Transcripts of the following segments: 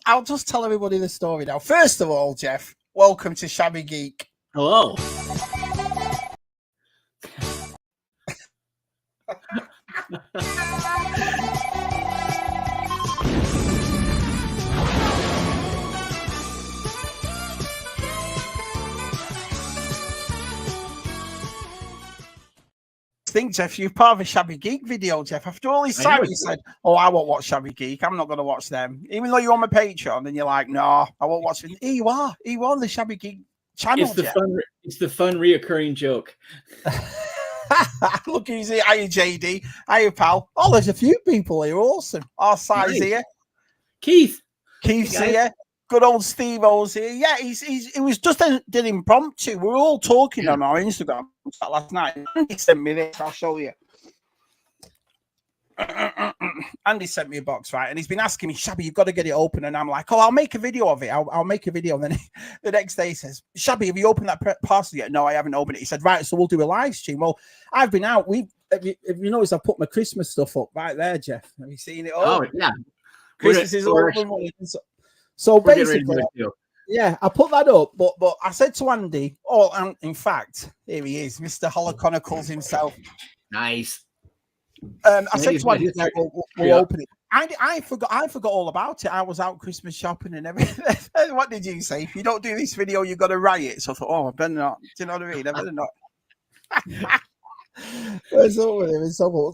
I'll just tell everybody the story now. First of all, Jeff, welcome to Shabby Geek. Hello. Think, Jeff, you're part of a Shabby Geek video, Jeff. After all this time, you said, "Oh, I won't watch Shabby Geek. I'm not going to watch them." Even though you're on my Patreon, and you're like, "No, I won't watch it." Here you are. You on the Shabby Geek channel. It's the fun reoccurring joke. Look who's here. Hiya, JD. Hiya, pal. Oh, there's a few people here. Awesome. Our size here. Keith's here. Good old Steve O's here. Yeah, it was just an impromptu. We were all talking on our Instagram last night. Andy sent me this. I'll show you. Andy sent me a box, right? And he's been asking me, Shabby, you've got to get it open. And I'm like, oh, I'll make a video of it. I'll make a video. And then the next day he says, Shabby, have you opened that parcel yet? No, I haven't opened it. He said, right, so we'll do a live stream. Well, I've been out. If you notice, I've put my Christmas stuff up right there, Jeff. Have you seen it all? Oh, yeah. Christmas is all over. So basically, yeah, I put that up, but I said to Andy, in fact, here he is, Mr. Holoconicles himself. Nice. I said to Andy, we'll open it. I forgot all about it. I was out Christmas shopping and everything. What did you say? If you don't do this video, you've got to riot. So I thought, I better not. Do you know what I mean? I better not. Where's up with him?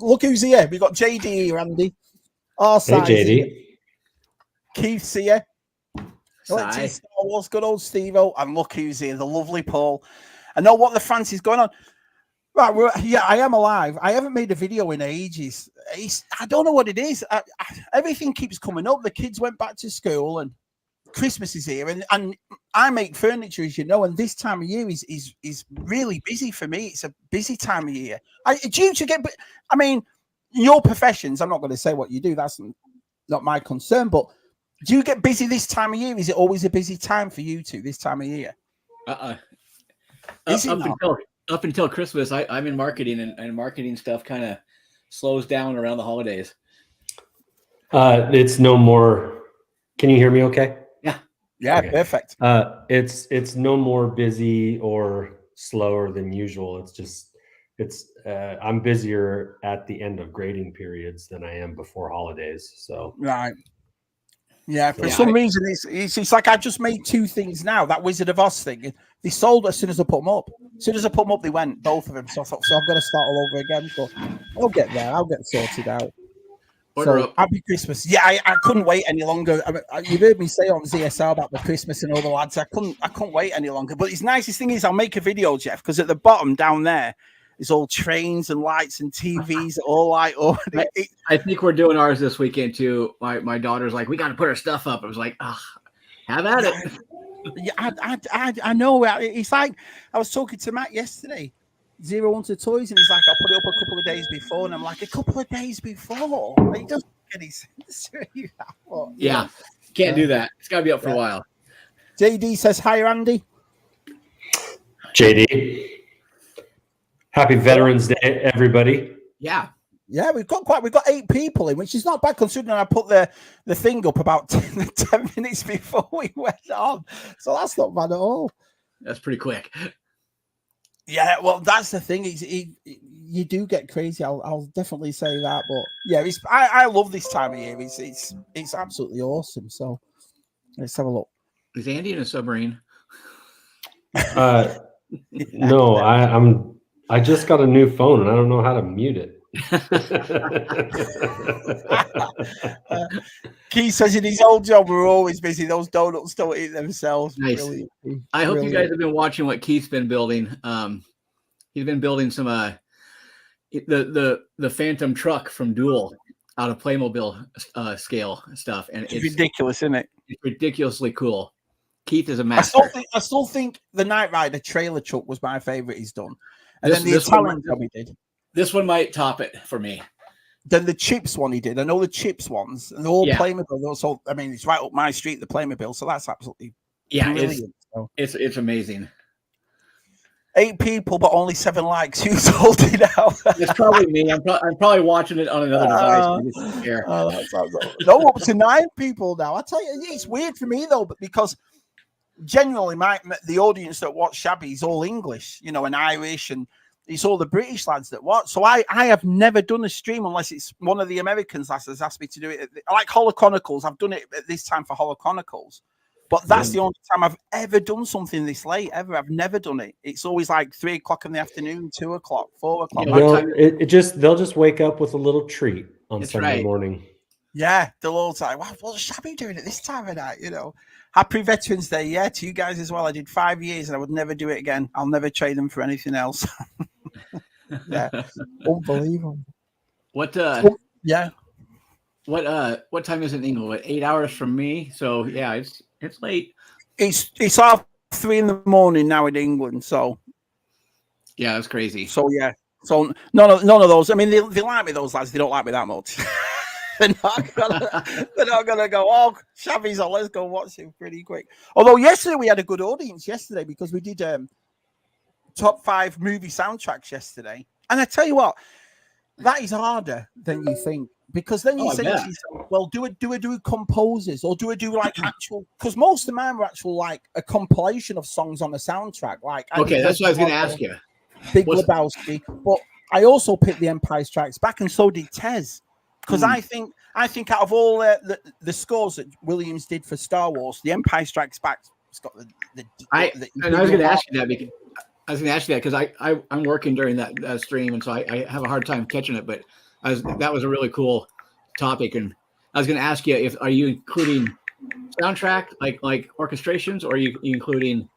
Look who's here. We got JD here, Andy. Our size. Hey, JD. Keith's here. What's good old Steve-O, and look who's here, the lovely Paul. I know what the fancy's going on. Right, I am alive. I haven't made a video in ages. I don't know what it is. Everything keeps coming up. The kids went back to school, and Christmas is here, and I make furniture, as you know, and this time of year is really busy for me. It's a busy time of year. Your professions, I'm not going to say what you do. That's not my concern, but do you get busy this time of year? Is it always a busy time for you two this time of year? Up until Christmas, I'm in marketing, and marketing stuff kind of slows down around the holidays. It's no more. Can you hear me okay? Yeah, okay. Perfect. It's no more busy or slower than usual. I'm busier at the end of grading periods than I am before holidays. So right. Yeah, for some reason, it's like I just made two things now. That Wizard of Oz thing, they sold as soon as I put them up. As soon as I put them up, they went, both of them. So I thought, I've got to start all over again. But I'll get there. I'll get sorted out. So happy Christmas. Yeah, I couldn't wait any longer. You've heard me say on ZSR about the Christmas and all the lads. I couldn't wait any longer. But the nicest thing is I'll make a video, Jeff, because at the bottom down there, it's all trains and lights and TVs all light up. I think we're doing ours this weekend too. My daughter's like, we got to put our stuff up. I was like, have at it. Yeah, I know. It's like I was talking to Matt yesterday, 01 to Toys, and he's like, I'll put it up a couple of days before, and I'm like, a couple of days before? He doesn't get any sense to you. Yeah, can't do that. It's got to be up for a while. JD says hi, Andy. JD. Happy Veterans Day, everybody. Yeah. Yeah, we've got 8 people in, which is not bad considering I put the thing up about 10 minutes before we went on. So that's not bad at all. That's pretty quick. Yeah, well, that's the thing. You do get crazy. I'll definitely say that. But yeah, I love this time of year. It's absolutely awesome. So let's have a look. Is Andy in a submarine? No, I just got a new phone and I don't know how to mute it. Keith says in his old job we're always busy. Those donuts don't eat themselves. Nice. Brilliant. I hope you guys have been watching what Keith's been building. He's been building some the Phantom truck from Duel out of Playmobil scale stuff, and it's ridiculous, isn't it? It's ridiculously cool. Keith is a master. I still think the Knight Rider trailer truck was my favorite he's done, and then the Italian job he did. This one might top it for me. Then the Chips one he did. I know the Chips ones, and they're all Playmobil. So I mean, it's right up my street, the Playmobil. So that's absolutely brilliant. It's amazing. 8 people, but only 7 likes. Who told it out? It's probably me. I'm probably watching it on another device. I just care. No, up to 9 people now. I tell you, it's weird for me though, but because genuinely, the audience that watch Shabby is all English, you know, and Irish, and it's all the British lads that watch. So I have never done a stream unless it's one of the Americans lads has asked me to do it. Like Horror Chronicles, I've done it at this time for Horror Chronicles. But that's the only time I've ever done something this late, ever. I've never done it. It's always like 3 o'clock in the afternoon, 2 o'clock, 4 o'clock. They'll just wake up with a little treat on Sunday morning. Yeah, they'll all say, "Wow, what's Shabby doing at this time of night?" You know, happy Veterans Day, yeah, to you guys as well. I did 5 years, and I would never do it again. I'll never trade them for anything else. Yeah, unbelievable. What time is it in England? What, 8 hours from me? So yeah, it's late. It's half 3 in the morning now in England. So yeah, that's crazy. So yeah, so none of those. I mean, they like me, those lads. They don't like me that much. they're not gonna go, "Oh, Shabby's on, let's go watch him pretty quick." Although yesterday we had a good audience because we did top 5 movie soundtracks yesterday, and I tell you what, that is harder than you think. Because then you say to yourself, well, do composers, or do like actual? Because most of mine were actual like a compilation of songs on a soundtrack. Like, okay, that's what I was going to ask you. Big Lebowski, but I also picked the Empire Strikes Back, and so did Tez. Because I think out of all the scores that Williams did for Star Wars, the Empire Strikes Back has got the I was going to ask you that because I'm working during that stream, and so I have a hard time catching it, but. That was a really cool topic, and I was going to ask you are you including soundtrack like orchestrations, or are you including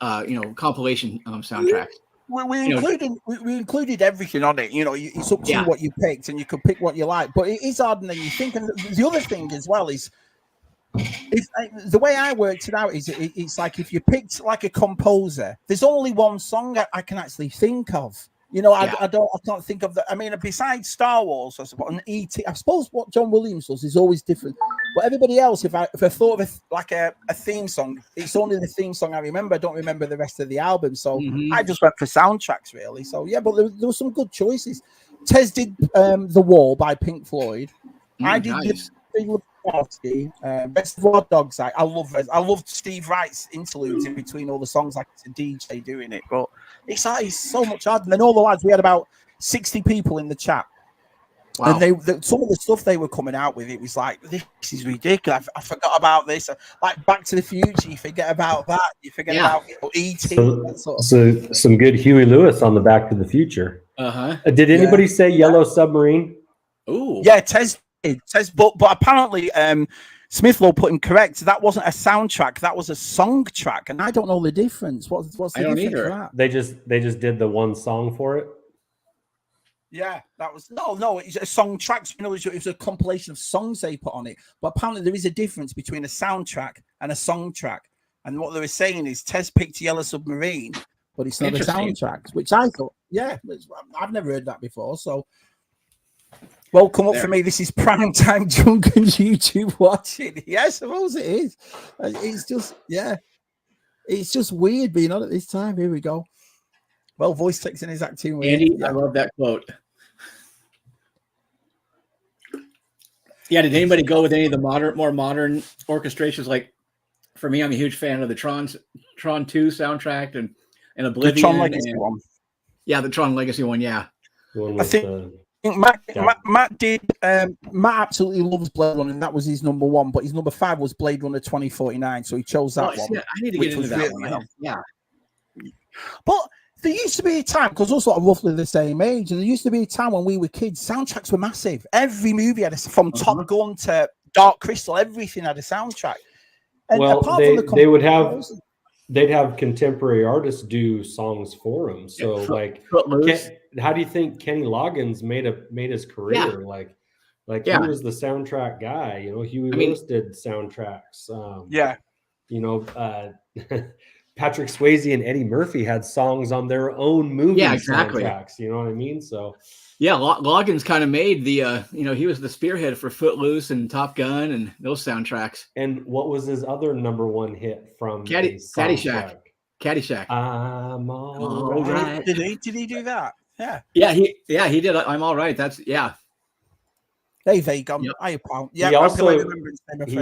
compilation soundtracks? We included everything on it. You know, it's up to you what you picked, and you could pick what you like. But it is harder than you think. And the other thing as well is, the way I worked it out is it's like if you picked like a composer, there's only one song I can actually think of. You know, I can't think of that. I mean, besides Star Wars, I suppose, and E.T., I suppose what John Williams does is always different. But everybody else, if I thought of a theme song, it's only the theme song I remember. I don't remember the rest of the album. So I just went for soundtracks, really. So, yeah, but there were some good choices. Tez did The Wall by Pink Floyd. I did Big Lebowski, Reservoir Dogs. I love Steve Wright's interludes in between all the songs, like it's a DJ doing it. But it's so much harder. And then all the lads, we had about 60 people in the chat. Wow. And some of the stuff they were coming out with, it was like, this is ridiculous. I forgot about this. Like Back to the Future, you forget about that. You forget about E.T. So some good Huey Lewis on the Back to the Future. Did anybody say Yellow Submarine? Oh, yeah, Tez did. But apparently, Smithlow put him correct. That wasn't a soundtrack. That was a song track, and I don't know the difference. What's the difference for that? They just did the one song for it. Yeah, that was no. It's a song track. You know, it was a compilation of songs they put on it. But apparently, there is a difference between a soundtrack and a song track. And what they were saying is, Tez picked Yellow Submarine, but it's not a soundtrack. Which I thought, I've never heard that before. So, welcome up for me. This is Primetime Drunken's YouTube watching. Yeah, I suppose it is. It's just, it's just weird being on at this time. Here we go. Well, voice texting is acting weird. Andy, I love that quote. Yeah, did anybody go with any of the more modern orchestrations? Like, for me, I'm a huge fan of the Tron 2 soundtrack and Oblivion. The Tron Legacy one. Yeah, the Tron Legacy one, yeah. I think Matt did. Matt absolutely loves Blade Runner, and that was his number 1. But his number 5 was Blade Runner 2049, so he chose that one. Yeah, I need to get into that one. Yeah. But there used to be a time, because we're sort of roughly the same age, and there used to be a time when we were kids, soundtracks were massive. Every movie had from Top Gun to Dark Crystal, everything had a soundtrack. And they'd have contemporary artists do songs for them. So how do you think Kenny Loggins made his career? Like he was the soundtrack guy. You know, Huey Lewis did soundtracks. Patrick Swayze and Eddie Murphy had songs on their own movie soundtracks. You know what I mean? So Loggins kind of made the he was the spearhead for Footloose and Top Gun and those soundtracks. And what was his other number 1 hit from Caddyshack? Caddyshack. I'm all right. Did he do that? Yeah. Yeah, he did. I'm all right. That's yeah. Hey, Vagon. Yep. Hi, pal. Yeah. He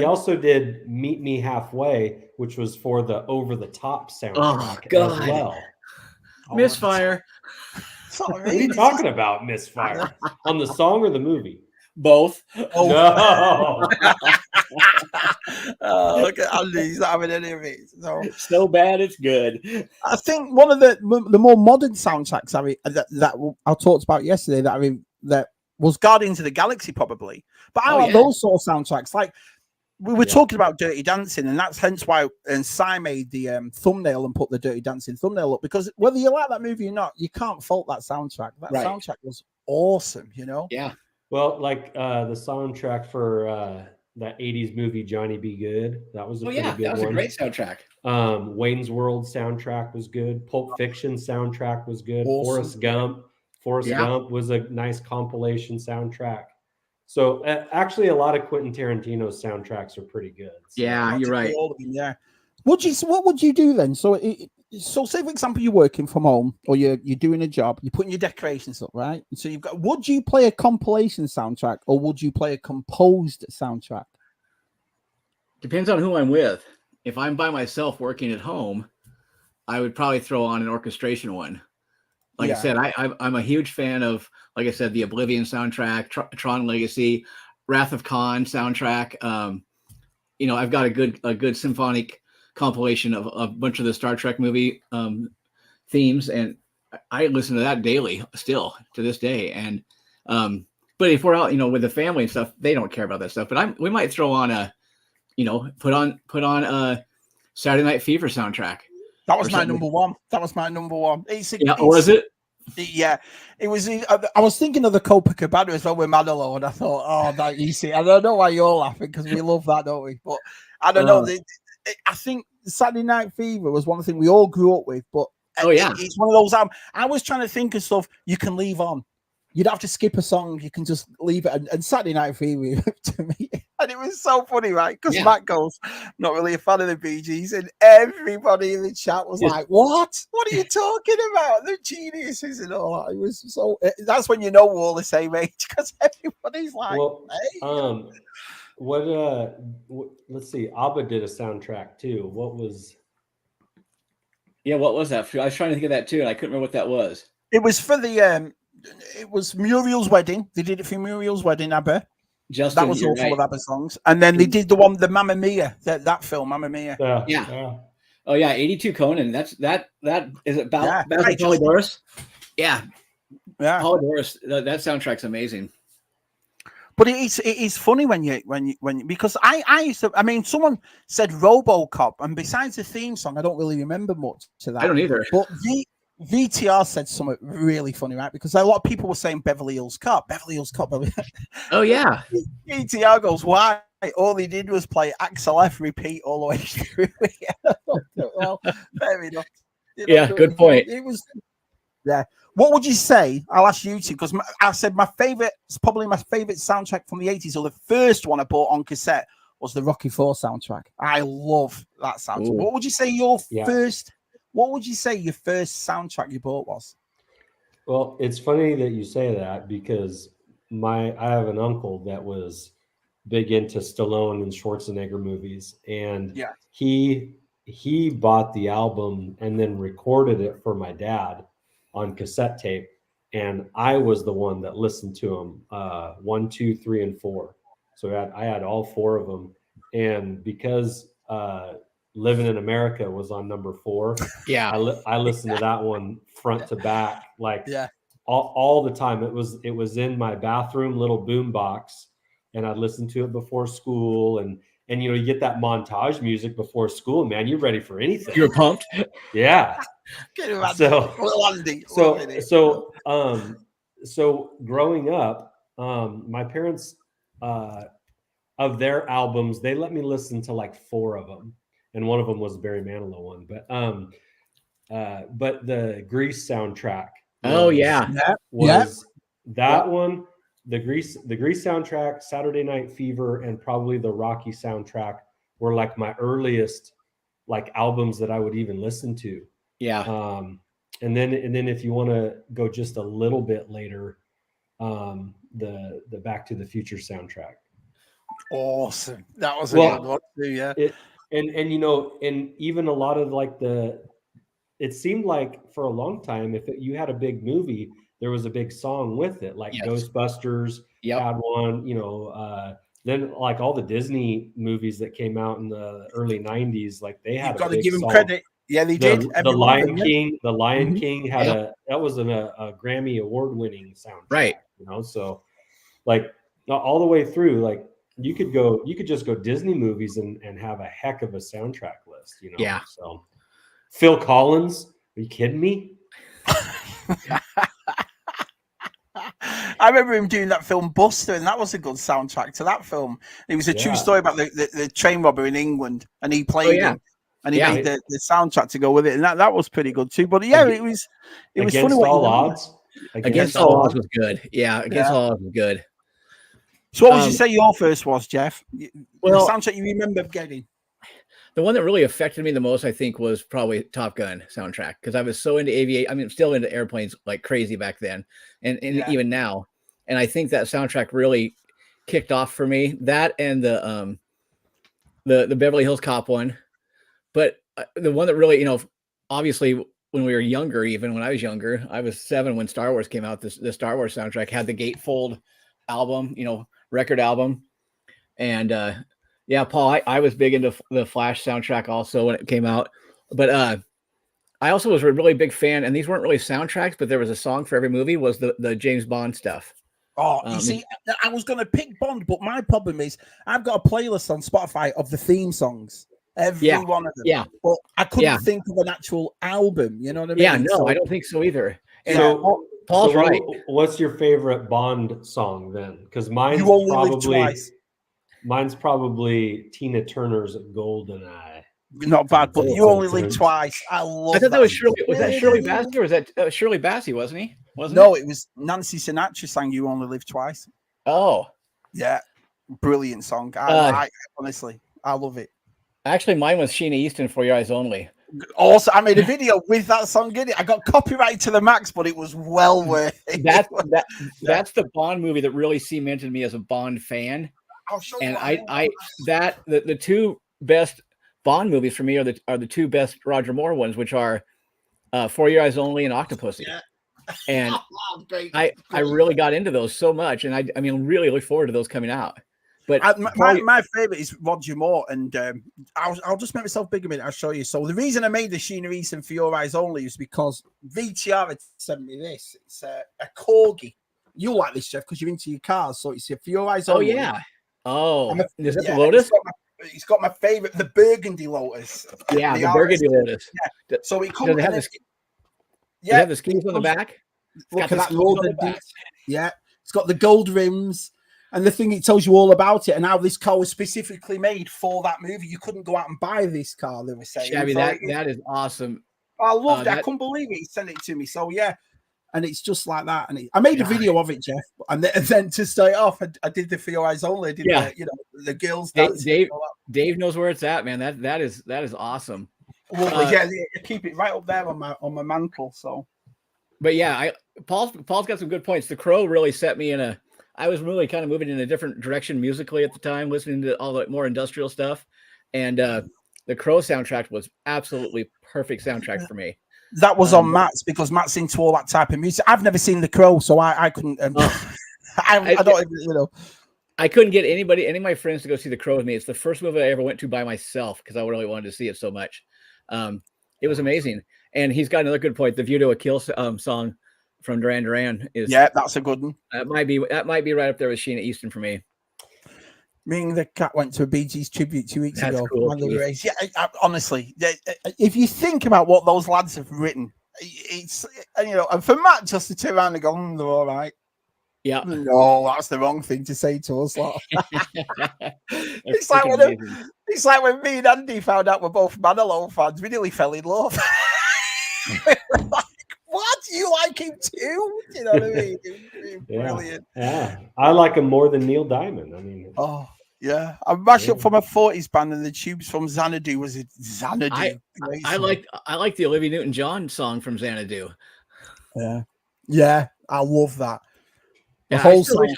also did Meet Me Halfway, which was for the Over the Top soundtrack as well. Misfire. What are you talking about, Misfire? On the song or the movie? Both. Oh no. Oh, look at Andy. He's not having any of it. So bad it's good. I think one of the more modern soundtracks that I talked about yesterday that was Guardians of the Galaxy probably, but I like those sort of soundtracks. Like we were talking about Dirty Dancing, and that's hence why Si made the thumbnail and put the Dirty Dancing thumbnail up, because whether you like that movie or not, you can't fault that soundtrack. That soundtrack was awesome, you know. Yeah. Well, like the soundtrack for that 80s movie Johnny Be Good, that was a pretty good one. That was a great soundtrack. Wayne's World soundtrack was good. Pulp Fiction soundtrack was good. Awesome. Forrest Gump was a nice compilation soundtrack. So actually, a lot of Quentin Tarantino's soundtracks are pretty good. So. Yeah, you're right. Yeah. What would you do then? So say for example, you're working from home or you're doing a job, you're putting your decorations up, right? So would you play a compilation soundtrack or would you play a composed soundtrack? Depends on who I'm with. If I'm by myself working at home, I would probably throw on an orchestration one. Like I said, I'm a huge fan of, like I said, the Oblivion soundtrack, Tron Legacy, Wrath of Khan soundtrack. I've got a good symphonic compilation of a bunch of the Star Trek movie themes, and I listen to that daily still to this day. And but if we're out, with the family and stuff, they don't care about that stuff. But we might throw on put on a Saturday Night Fever soundtrack. That was my number one. Was it? Yeah, it was. I was thinking of the Copacabana as well with Manolo, and I thought, oh, that easy. I don't know why you're laughing because we love that, don't we? But I don't know. I think Saturday Night Fever was one thing we all grew up with. But it's one of those. I was trying to think of stuff you can leave on. You'd have to skip a song. You can just leave it. And Saturday Night Fever to me, and it was so funny, right? Because Matt goes, not really a fan of the Bee Gees, and everybody in the chat was like, "What? What are you talking about? They're geniuses and all that." It was so. That's when you know we're all the same age because everybody's like, "Hey." Let's see. ABBA did a soundtrack too. What was that? I was trying to think of that too, and I couldn't remember what that was. It was for the it was Muriel's wedding. They did it for Muriel's wedding, ABBA. Justin, that was all full of ABBA songs. And then they did the Mamma Mia, that film, Mamma Mia. Yeah. Oh yeah, 82 Conan. That is it about Polydorus? Yeah. Polydorus. That soundtrack's amazing. But it is funny when you because I used to, someone said RoboCop, and besides the theme song, I don't really remember much to that. I don't either. But VTR said something really funny, right? Because a lot of people were saying Beverly Hills Cop. Oh yeah. VTR goes, why? All they did was play Axel F repeat all the way through. Well, fair enough. Good point. It was. Yeah. What would you say? I'll ask you two, because I said probably my favorite soundtrack from the 80s, or the first one I bought on cassette, was the Rocky IV soundtrack. I love that soundtrack. Ooh. What would you say your first soundtrack you bought was? Well, it's funny that you say that because I have an uncle that was big into Stallone and Schwarzenegger movies, and he bought the album and then recorded it for my dad on cassette tape, and I was the one that listened to them 1, 2, 3, and 4. So I had all 4 of them, and because Living in America was on number 4, I listened to that one front to back, all the time. It was in my bathroom little boom box, and I'd listen to it before school, and you get that montage music before school, man. You're ready for anything. You're pumped. Yeah. So growing up, my parents, of their albums, they let me listen to like 4 of them, and one of them was a Barry Manilow one. But the Grease soundtrack. One. The Grease soundtrack, Saturday Night Fever, and probably the Rocky soundtrack were like my earliest like albums that I would even listen to. Yeah. And then if you want to go just a little bit later, the Back to the Future soundtrack. Awesome. That was a good one too, yeah. And you know, and even a lot of like it seemed like for a long time, if you had a big movie, there was a big song with it, like Ghostbusters had one, you know, then like all the Disney movies that came out in the early 90s, like they had got to give them song. credit. Yeah, they did. The Lion King had that was a Grammy award-winning soundtrack, right? You know, so like all the way through, like you could just go Disney movies and have a heck of a soundtrack list, you know. Yeah. So Phil Collins, are you kidding me? I remember him doing that film Buster, and that was a good soundtrack to that film. It was a true story about the train robber in England, and he played him. And he made the soundtrack to go with it, and that was pretty good too. But yeah, it was Against funny. All Odds. Against All Odds was good. Yeah, Against All Odds was good. So what would you say your first was, Jeff? Well, the soundtrack you remember getting? The one that really affected me the most, I think, was probably Top Gun soundtrack, because I was so into aviation. I mean, I'm still into airplanes like crazy back then, and even now. And I think that soundtrack really kicked off for me. That and the Beverly Hills Cop one. But the one that really, you know, obviously when we were younger, even when I was younger, I was 7 when Star Wars came out. The Star Wars soundtrack had the Gatefold album, you know, record album. And Paul, I was big into the Flash soundtrack also when it came out. But I also was a really big fan, and these weren't really soundtracks, but there was a song for every movie, was the James Bond stuff. Oh, you see, I was going to pick Bond, but my problem is I've got a playlist on Spotify of the theme songs. Every one of them. Yeah. But I couldn't think of an actual album. You know what I mean? Yeah, no, I don't think so either. And Paul's right. What's your favorite Bond song then? Because mine's probably Tina Turner's GoldenEye. Not bad, but You Only Live Twice. I thought that was Shirley. Was that Shirley Bassey, or was that Shirley Bassey? Wasn't he? No, it was Nancy Sinatra sang "You Only Live Twice." Oh, yeah, brilliant song. I honestly, I love it. Actually, mine was Sheena Easton, For Your Eyes Only. Also, I made a video with that song in it. I got copyright to the max, but it was well worth it. That's the Bond movie that really cemented me as a Bond fan. I'll show you. And the two best Bond movies for me are the two best Roger Moore ones, which are For Your Eyes Only and Octopussy. Yeah. And I really got into those so much, and I mean, really look forward to those coming out. But my favorite is Roger Moore, and I'll just make myself big a minute. I'll show you. So the reason I made the Sheena Easton For Your Eyes Only is because VTR had sent me this. It's a Corgi. You like this, Jeff, because you're into your cars. So it's For Your Eyes Only. Oh yeah. Oh, is that the Lotus? It's got my favorite, the Burgundy Lotus. Yeah, the Burgundy Lotus. Yeah. So it comes. Yeah, the skis on the back. Look at that loaded. Yeah, it's got the gold rims. And the thing, it tells you all about it and how this car was specifically made for that movie. You couldn't go out and buy this car, they were saying. Yeah, I mean, that is awesome. I loved it. I couldn't believe it. He sent it to me. So, yeah. And it's just like that. And I made a video of it, Jeff. And then to start off, I did the For Your Eyes Only. I did the girls. Dave knows where it's at, man. That is awesome. Yeah, keep it right up there on my mantle. So, but yeah, Paul's got some good points. The Crow really set me in I was really kind of moving in a different direction musically at the time, listening to all the more industrial stuff. And the Crow soundtrack was absolutely perfect soundtrack for me. That was on Matt's, because Matt's into all that type of music. I've never seen The Crow, so I couldn't. I don't even, I couldn't get any of my friends to go see The Crow with me. It's the first movie I ever went to by myself because I really wanted to see it so much. It was amazing. And he's got another good point. The View to a Kill song from Duran Duran is, that's a good one. That might be right up there with Sheena Easton for me. Me and the cat went to a Bee Gees tribute 2 weeks ago. Cool. Honestly, if you think about what those lads have written, it's and for Matt just to turn around and go, they're all right. Yeah, no, that's the wrong thing to say to us. It's like when me and Andy found out we're both Manilow fans, we nearly fell in love. What? You like him too? You know what I mean? Brilliant. Yeah. I like him more than Neil Diamond. I mean, Yeah, I'm mashed up from a 40s band, and the tubes from Xanadu. Was it Xanadu? I like the Olivia Newton-John song from Xanadu. Yeah, I love that. The Yeah, whole soundtrack.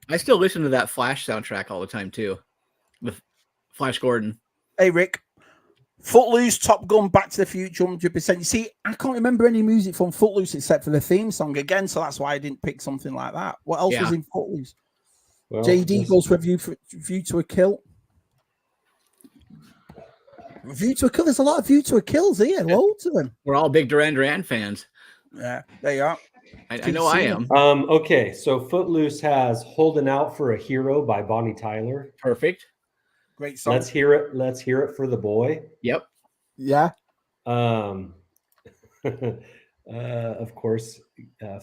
I still listen to that Flash soundtrack all the time too, with Flash Gordon. Hey Rick, Footloose, Top Gun, Back to the Future, 100%. You see, I can't remember any music from Footloose except for the theme song again, so that's why I didn't pick something like that. What else was in Footloose? Well, JD goes for View to a Kill. View to a Kill. There's a lot of View to a Kills here. Loads of them. We're all big Duran Duran fans. Yeah, there you are. I know I am. Okay, so Footloose has "Holding Out for a Hero" by Bonnie Tyler. Perfect. Great song. Let's hear it. Let's hear it for the boy. Yep. Yeah. Of course,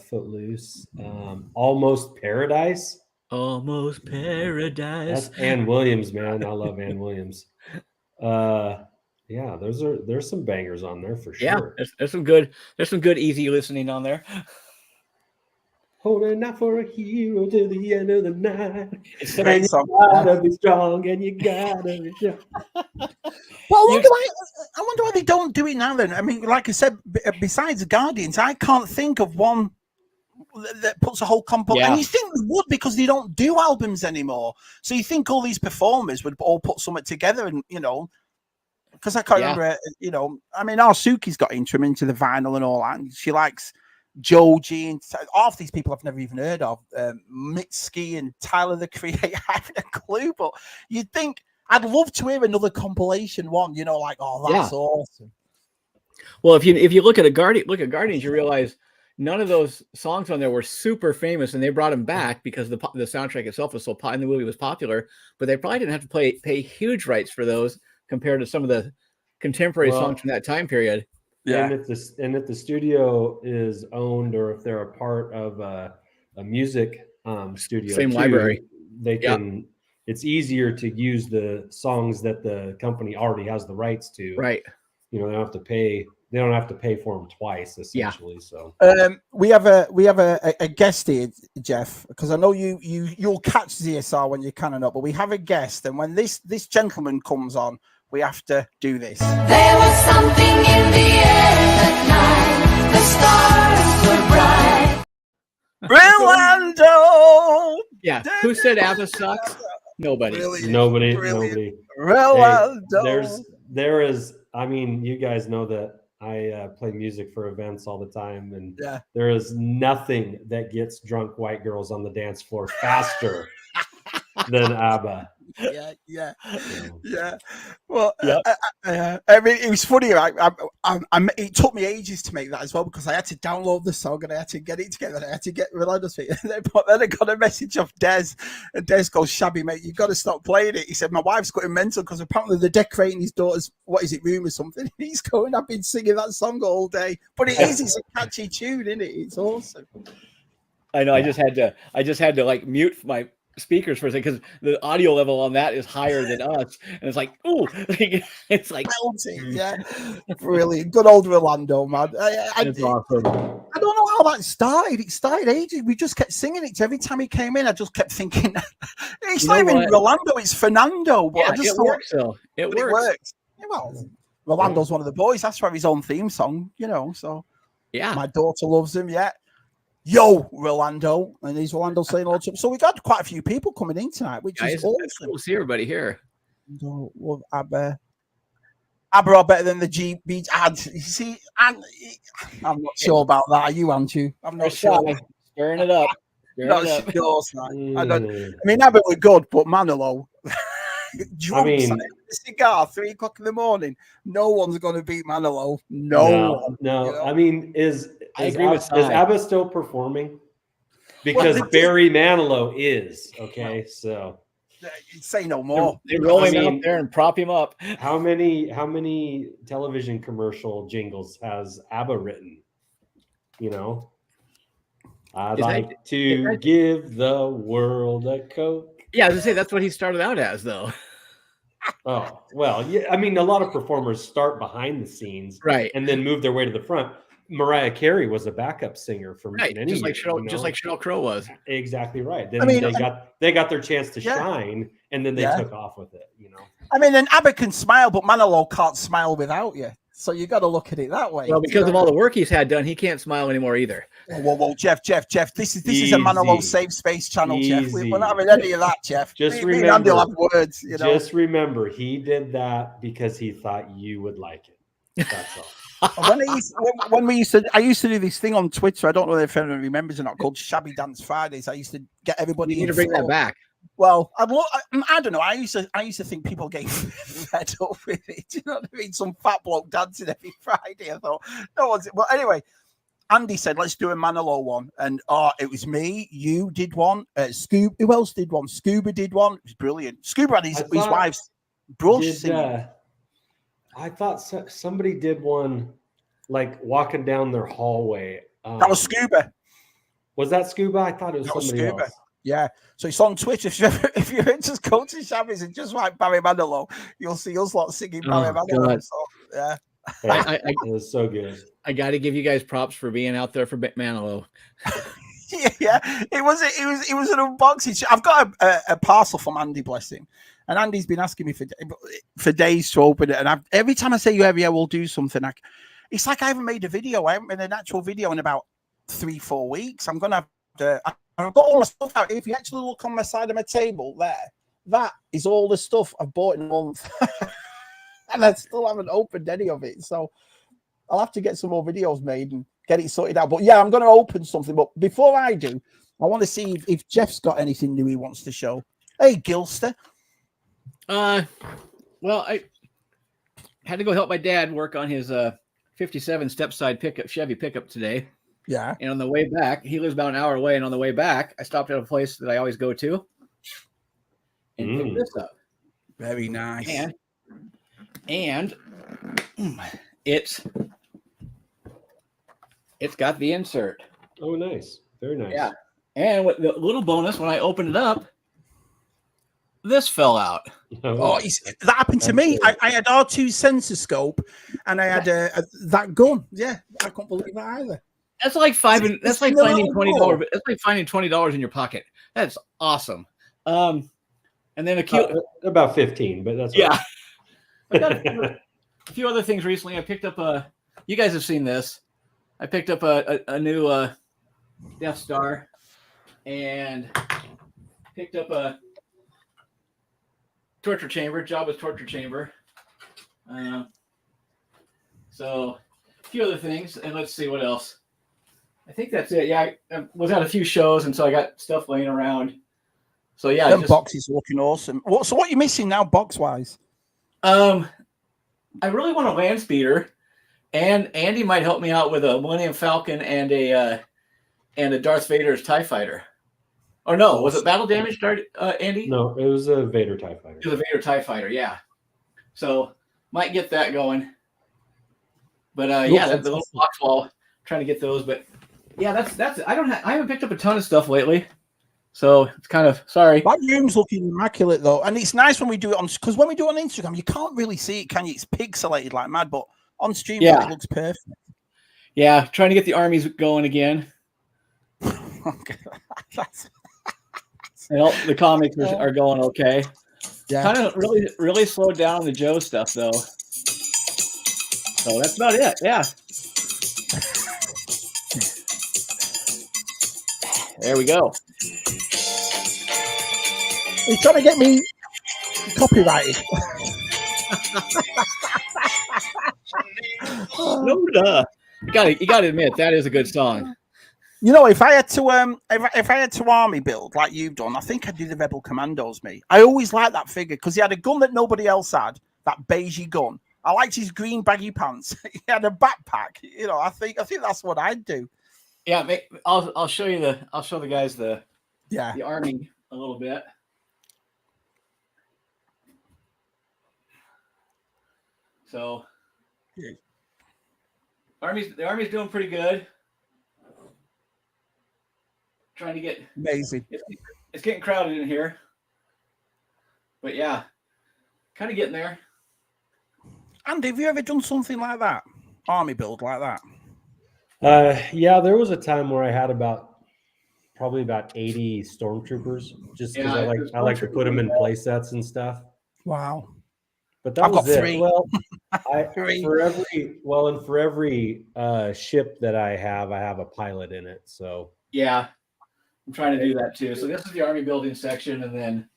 Footloose. Almost Paradise. Almost Paradise. That's Ann Williams, man. I love Ann Williams. Yeah, there's some bangers on there for sure. Yeah, there's some good easy listening on there. Holding out for a hero to the end of the night. It's a great song. You gotta be strong and you gotta be strong. Well, I wonder why they don't do it now then. I mean, like I said, besides the Guardians, I can't think of one that puts a whole compo. And you think they would, because they don't do albums anymore. So you think all these performers would all put something together, and because I can't remember, I mean, Arsuki's got interim into the vinyl and all that, and she likes Joji, and half these people I've never even heard of, Mitski and Tyler the Creator. I haven't a clue, but you'd think I'd love to hear another compilation one. Like, oh, that's awesome. Well, if you look at Guardians, you realize none of those songs on there were super famous, and they brought them back because the soundtrack itself was and the movie was popular. But they probably didn't have to pay huge rights for those compared to some of the contemporary songs from that time period. Yeah, and if the studio is owned, or if they're a part of a music studio, same library, they can. It's easier to use the songs that the company already has the rights to. Right. They don't have to pay. They don't have to pay for them twice, essentially. So we have a guest here, Jeff, because I know you'll catch ZSR when you can or not, but we have a guest, and when this gentleman comes on, we have to do this. There was something in the air that night. The stars were bright. Rolando. Yeah. Who said ABBA sucks? Nobody. Really? Nobody. Rolando. Hey, there is. I mean, you guys know that I play music for events all the time, and there is nothing that gets drunk white girls on the dance floor faster than ABBA. Yeah. Well, I mean, it was funny. It took me ages to make that as well, because I had to download the song and I had to get it together. And I had to get Rolando's feet. Then I got a message off Des, and Des goes, "Shabby, mate, you got to stop playing it." He said, "My wife's got him mental because apparently they're decorating his daughter's room or something." He's going, "I've been singing that song all day," but it's a catchy tune, isn't it? It's awesome. I know. I just had to like mute my speakers for a second, because the audio level on that is higher than us, and it's like, ooh, it's like brilliant. Good old Rolando, man. It's awesome. I don't know how that started. It started ages. We just kept singing it every time he came in. I just kept thinking, it's not even Rolando, it's Fernando. But I just it works though. It works. Well, Rolando's one of the boys. That's for his own theme song, So my daughter loves him. Yo, Rolando, and he's Rolando saying all. So we got quite a few people coming in tonight, which is awesome. We'll see everybody here. Love ABBA. ABBA are better than the GB ads. You see, I'm not sure about that. Are you, aren't you? I'm not sure. Stirring it up. I mean, ABBA were good, but Manolo. Drunk a cigar 3 o'clock in the morning. No one's going to beat Manolo. No. I mean, is ABBA still performing? Because Barry Manilow is okay. So say no more. They roll him out there and prop him up. How many television commercial jingles has ABBA written? I'd like to give the world a Coke. Yeah, I was gonna say that's what he started out as, though. Oh, well, yeah. I mean, a lot of performers start behind the scenes, right, and then move their way to the front. Mariah Carey was a backup singer for many just like years, just like Sheryl Crow was. Exactly right. Then they got their chance to shine, and then they took off with it. I mean, and ABBA can smile, but Manilow can't smile without you. So you got to look at it that way. Well, because of all the work he's had done, he can't smile anymore either. Whoa, Jeff. This is a Manilow Safe Space channel, Jeff. We're not having any of that, Jeff. Just remember, words, Just remember, he did that because he thought you would like it. That's all. I used to do this thing on Twitter. I don't know if anyone remembers or not, called Shabby Dance Fridays. I used to get everybody. You need to bring that back. Well, I don't know. I used to think people get fed up with it. You know what I mean? Some fat bloke dancing every Friday. I thought no one's. Well, anyway, Andy said let's do a Manilow one, and it was me. You did one. Scoob. Who else did one? Scuba did one. It was brilliant. Scuba had his wife's brush. I thought somebody did one, like walking down their hallway. That was Scuba. Was that Scuba? I thought it was somebody else. Yeah. So it's on Twitch. If you're into go to Shabby's and just write Barry Manilow, you'll see us lot singing Barry Manilow. So, yeah. It was so good. I got to give you guys props for being out there for Manilow. Yeah. It was an unboxing. I've got a parcel from Andy, bless him. And Andy's been asking me for days to open it. And every time I say, yeah, we'll do something. It's like I haven't made a video. I haven't made an actual video in about 3-4 weeks. I'm going to have to... I've got all the stuff out. If you actually look on my side of my table there, that is all the stuff I've bought in a month. And I still haven't opened any of it. So I'll have to get some more videos made and get it sorted out. But yeah, I'm going to open something. But before I do, I want to see if Jeff's got anything new he wants to show. Hey, Gilster. Well, I had to go help my dad work on his 57 step-side Chevy pickup today. Yeah. And on the way back, he lives about an hour away. And on the way back, I stopped at a place that I always go to and picked this up. Very nice. And it's got the insert. Oh, nice. Very nice. Yeah. And with the little bonus, when I opened it up, this fell out. That happened to me. I had R2 sensor scope, and I had that gun. Yeah, I can't believe that either. That's like finding $20. That's like finding $20 in your pocket. That's awesome. And then about 15, but that's yeah. I got a few other things recently. I picked up you guys have seen this. I picked up a new Death Star, and picked up a torture chamber, Jabba's torture chamber. So a few other things, and let's see what else. I think that's it. Yeah, I was at a few shows, and so I got stuff laying around. So yeah, them boxes looking awesome. So what are you missing now, box wise? I really want a land speeder, and Andy might help me out with a Millennium Falcon and a Darth Vader's TIE Fighter. Or no, was it Battle Damage, Andy? No, it was a Vader TIE Fighter. It was a Vader TIE Fighter, yeah. So might get that going. But the little box wall, trying to get those. But yeah, that's it. I haven't picked up a ton of stuff lately. So it's kind of sorry. That room's looking immaculate though, and it's nice when we do it because when we do it on Instagram, you can't really see it, can you? It's pixelated like mad, but on stream it looks perfect. Yeah, trying to get the armies going again. The comics are going okay. Yeah, kind of really slowed down on the Joe stuff though. So that's about it. Yeah. There we go. He's trying to get me copyrighted. No, duh. You got to admit that is a good song. You know, if I had to army build like you've done, I think I'd do the Rebel Commandos. Me, I always liked that figure because he had a gun that nobody else had. That beigey gun. I liked his green baggy pants. He had a backpack. You know, I think that's what I'd do. Yeah, I'll show the guys the army a little bit. So the army's doing pretty good. Trying to get amazing. It's getting crowded in here, but yeah, kind of getting there. Andy, have you ever done something like that? Army build like that? Yeah, there was a time where I had probably about 80 stormtroopers, just because I like to put them in play sets and stuff. Wow. But that was got 3. Well, For every ship that I have a pilot in it. So yeah, I'm trying to do that too. So this is the Army building section, and then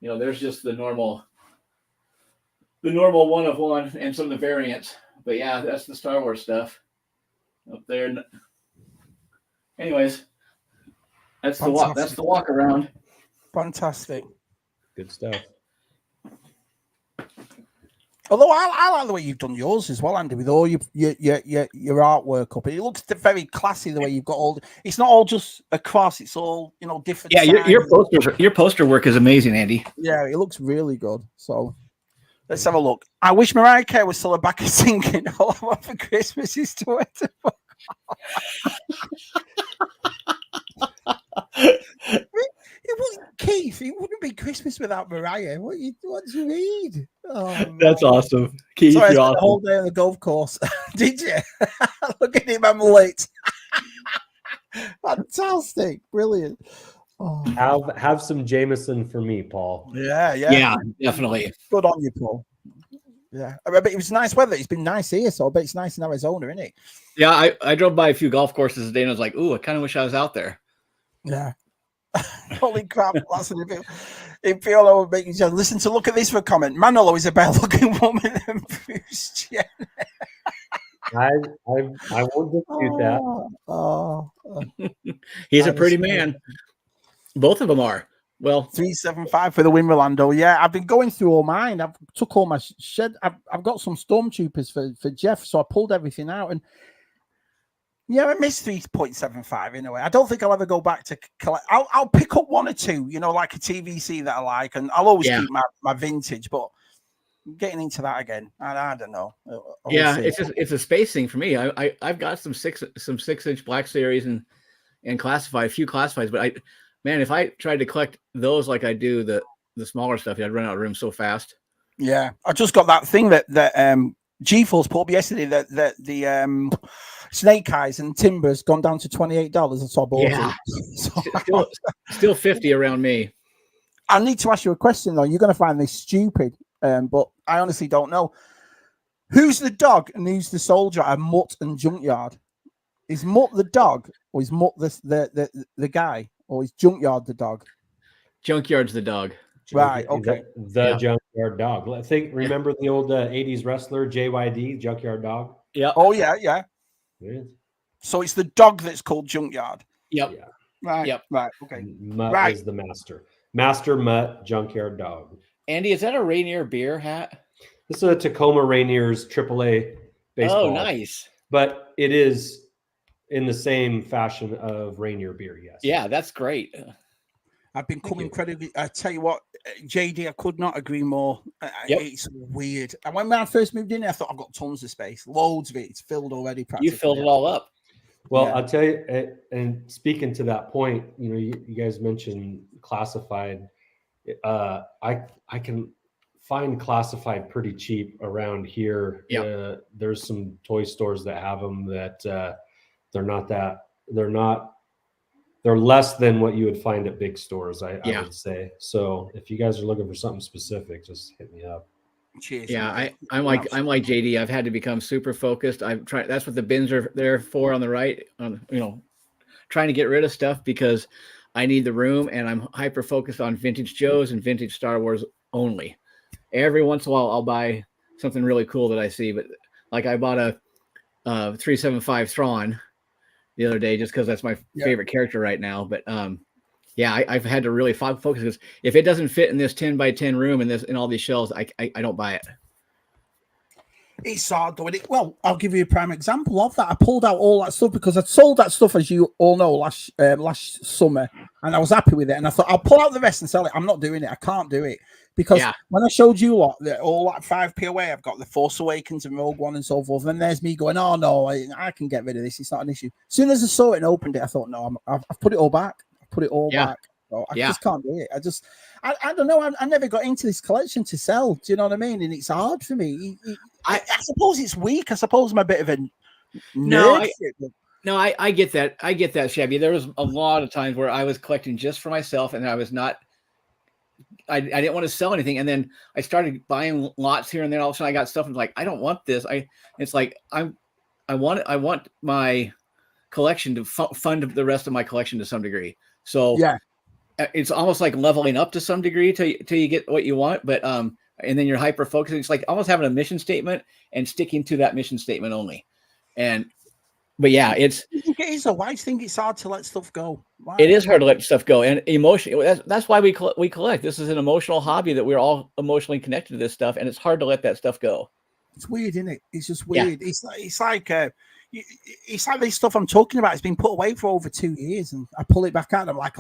there's just the normal 1 of 1 and some of the variants. But yeah, that's the Star Wars stuff up there. Anyways, that's the walk. That's the walk around. Fantastic. Good stuff. Although I like the way you've done yours as well, Andy, with all your artwork up. It looks very classy the way you've got all. It's not all just across. It's all different. Yeah, your poster work is amazing, Andy. Yeah, it looks really good. So let's have a look. I wish Mariah Carey was still back and singing "All I Want for Christmas Is to Wait." It wasn't Keith. It wouldn't be Christmas without Mariah. What do you read? Oh, that's awesome. Keith, sorry, I spent the whole day on the golf course. Did you? Look at him, I'm late. Fantastic. Brilliant. Oh. Have some Jameson for me, Paul. Yeah, definitely. Good on you, Paul. Yeah, I bet it was nice weather. It's been nice here, so I bet it's nice in Arizona, isn't it? Yeah, I drove by a few golf courses today, and I was like, "Ooh, I kind of wish I was out there." Yeah. Holy crap! That's if Fiona would make you just listen to. Look at this for a comment. Manolo is a better-looking woman than Bruce Jenner. I won't dispute that. He's a pretty man. Both of them are. Well, 375 for the win, Rolando. Yeah, I've been going through all mine. I've took all my shed. I've got some stormtroopers for Jeff, so I pulled everything out, and yeah, I missed 3.75 in a way. I don't think I'll ever go back to collect. I'll pick up 1 or 2, like a TVC that I like, and I'll always keep my vintage. But getting into that again, I don't know. It's a space thing for me. I've got some 6-inch Black Series and classified, a few classifieds, but if I tried to collect those like I do the smaller stuff, I'd run out of room so fast. Yeah, I just got that thing that G-Force put up yesterday that the Snake Eyes and Timber's gone down to $28, and so I bought it. Still 50 around me. I need to ask you a question though. You're going to find this stupid, but I honestly don't know. Who's the dog and who's the soldier at Mutt and Junkyard? Is Mutt the dog, or is Mutt the guy, or is Junkyard the dog? Junkyard's the dog. Right. Okay. The Junkyard Dog. Remember the old 80s wrestler JYD, Junkyard Dog? Yeah. Oh yeah, yeah. It is. So it's the dog that's called Junkyard. Yep. Yeah. Right. Yep. Right. Okay. Mutt is the master. Master Mutt, Junkyard Dog. Andy, is that a Rainier beer hat? This is a Tacoma Rainiers AAA baseball. Oh, nice. But it is in the same fashion of Rainier beer, yes. Yeah, that's great. I've been coming incredibly. I tell you what, JD, I could not agree more. It's weird. And when I first moved in, I thought I've got tons of space, loads of it. It's filled already. You filled it all up. Well, I'll tell you, and speaking to that point, you guys mentioned classified. I can find classified pretty cheap around here. Yeah. There's some toy stores that have them that they're less than what you would find at big stores, I would say. So if you guys are looking for something specific, just hit me up. Cheers. Yeah, I'm like JD. I've had to become super focused. I've tried. That's what the bins are there for on the right. Trying to get rid of stuff because I need the room, and I'm hyper focused on vintage Joes and vintage Star Wars only. Every once in a while, I'll buy something really cool that I see, but like I bought a 375 Thrawn the other day just because that's my favorite character right now. But I've had to really focus because if it doesn't fit in this 10 by 10 room in all these shelves, I don't buy it. It's hard doing it. Well, I'll give you a prime example of that. I pulled out all that stuff because I'd sold that stuff, as you all know, last summer, and I was happy with it. And I thought I'll pull out the rest and sell it. I'm not doing it. I can't do it because when I showed you all like 5p away, I've got the Force Awakens and Rogue One and so forth. And there's me going, oh no, I can get rid of this. It's not an issue. As soon as I saw it and opened it, I thought, no, I've put it all back. I've put it all back. So I just can't do it. I don't know. I never got into this collection to sell. Do you know what I mean? And it's hard for me. I suppose it's weak. I suppose I'm a bit of a nerd. No, I get that. I get that, Shabby. There was a lot of times where I was collecting just for myself, and I was not. I didn't want to sell anything, and then I started buying lots here and there. All of a sudden, I got stuff and like, I don't want this. It's like I want my collection to fund the rest of my collection to some degree. So yeah, it's almost like leveling up to some degree till you get what you want. But and then you're hyper focusing. It's like almost having a mission statement and sticking to that mission statement only. But yeah, it is. Why do you think it's hard to let stuff go? Why? It is hard to let stuff go, and emotion. That's why we collect. This is an emotional hobby that we're all emotionally connected to this stuff, and it's hard to let that stuff go. It's weird, isn't it? It's just weird. Yeah. It's like this stuff I'm talking about. It's been put away for over 2 years, and I pull it back out. And I'm like,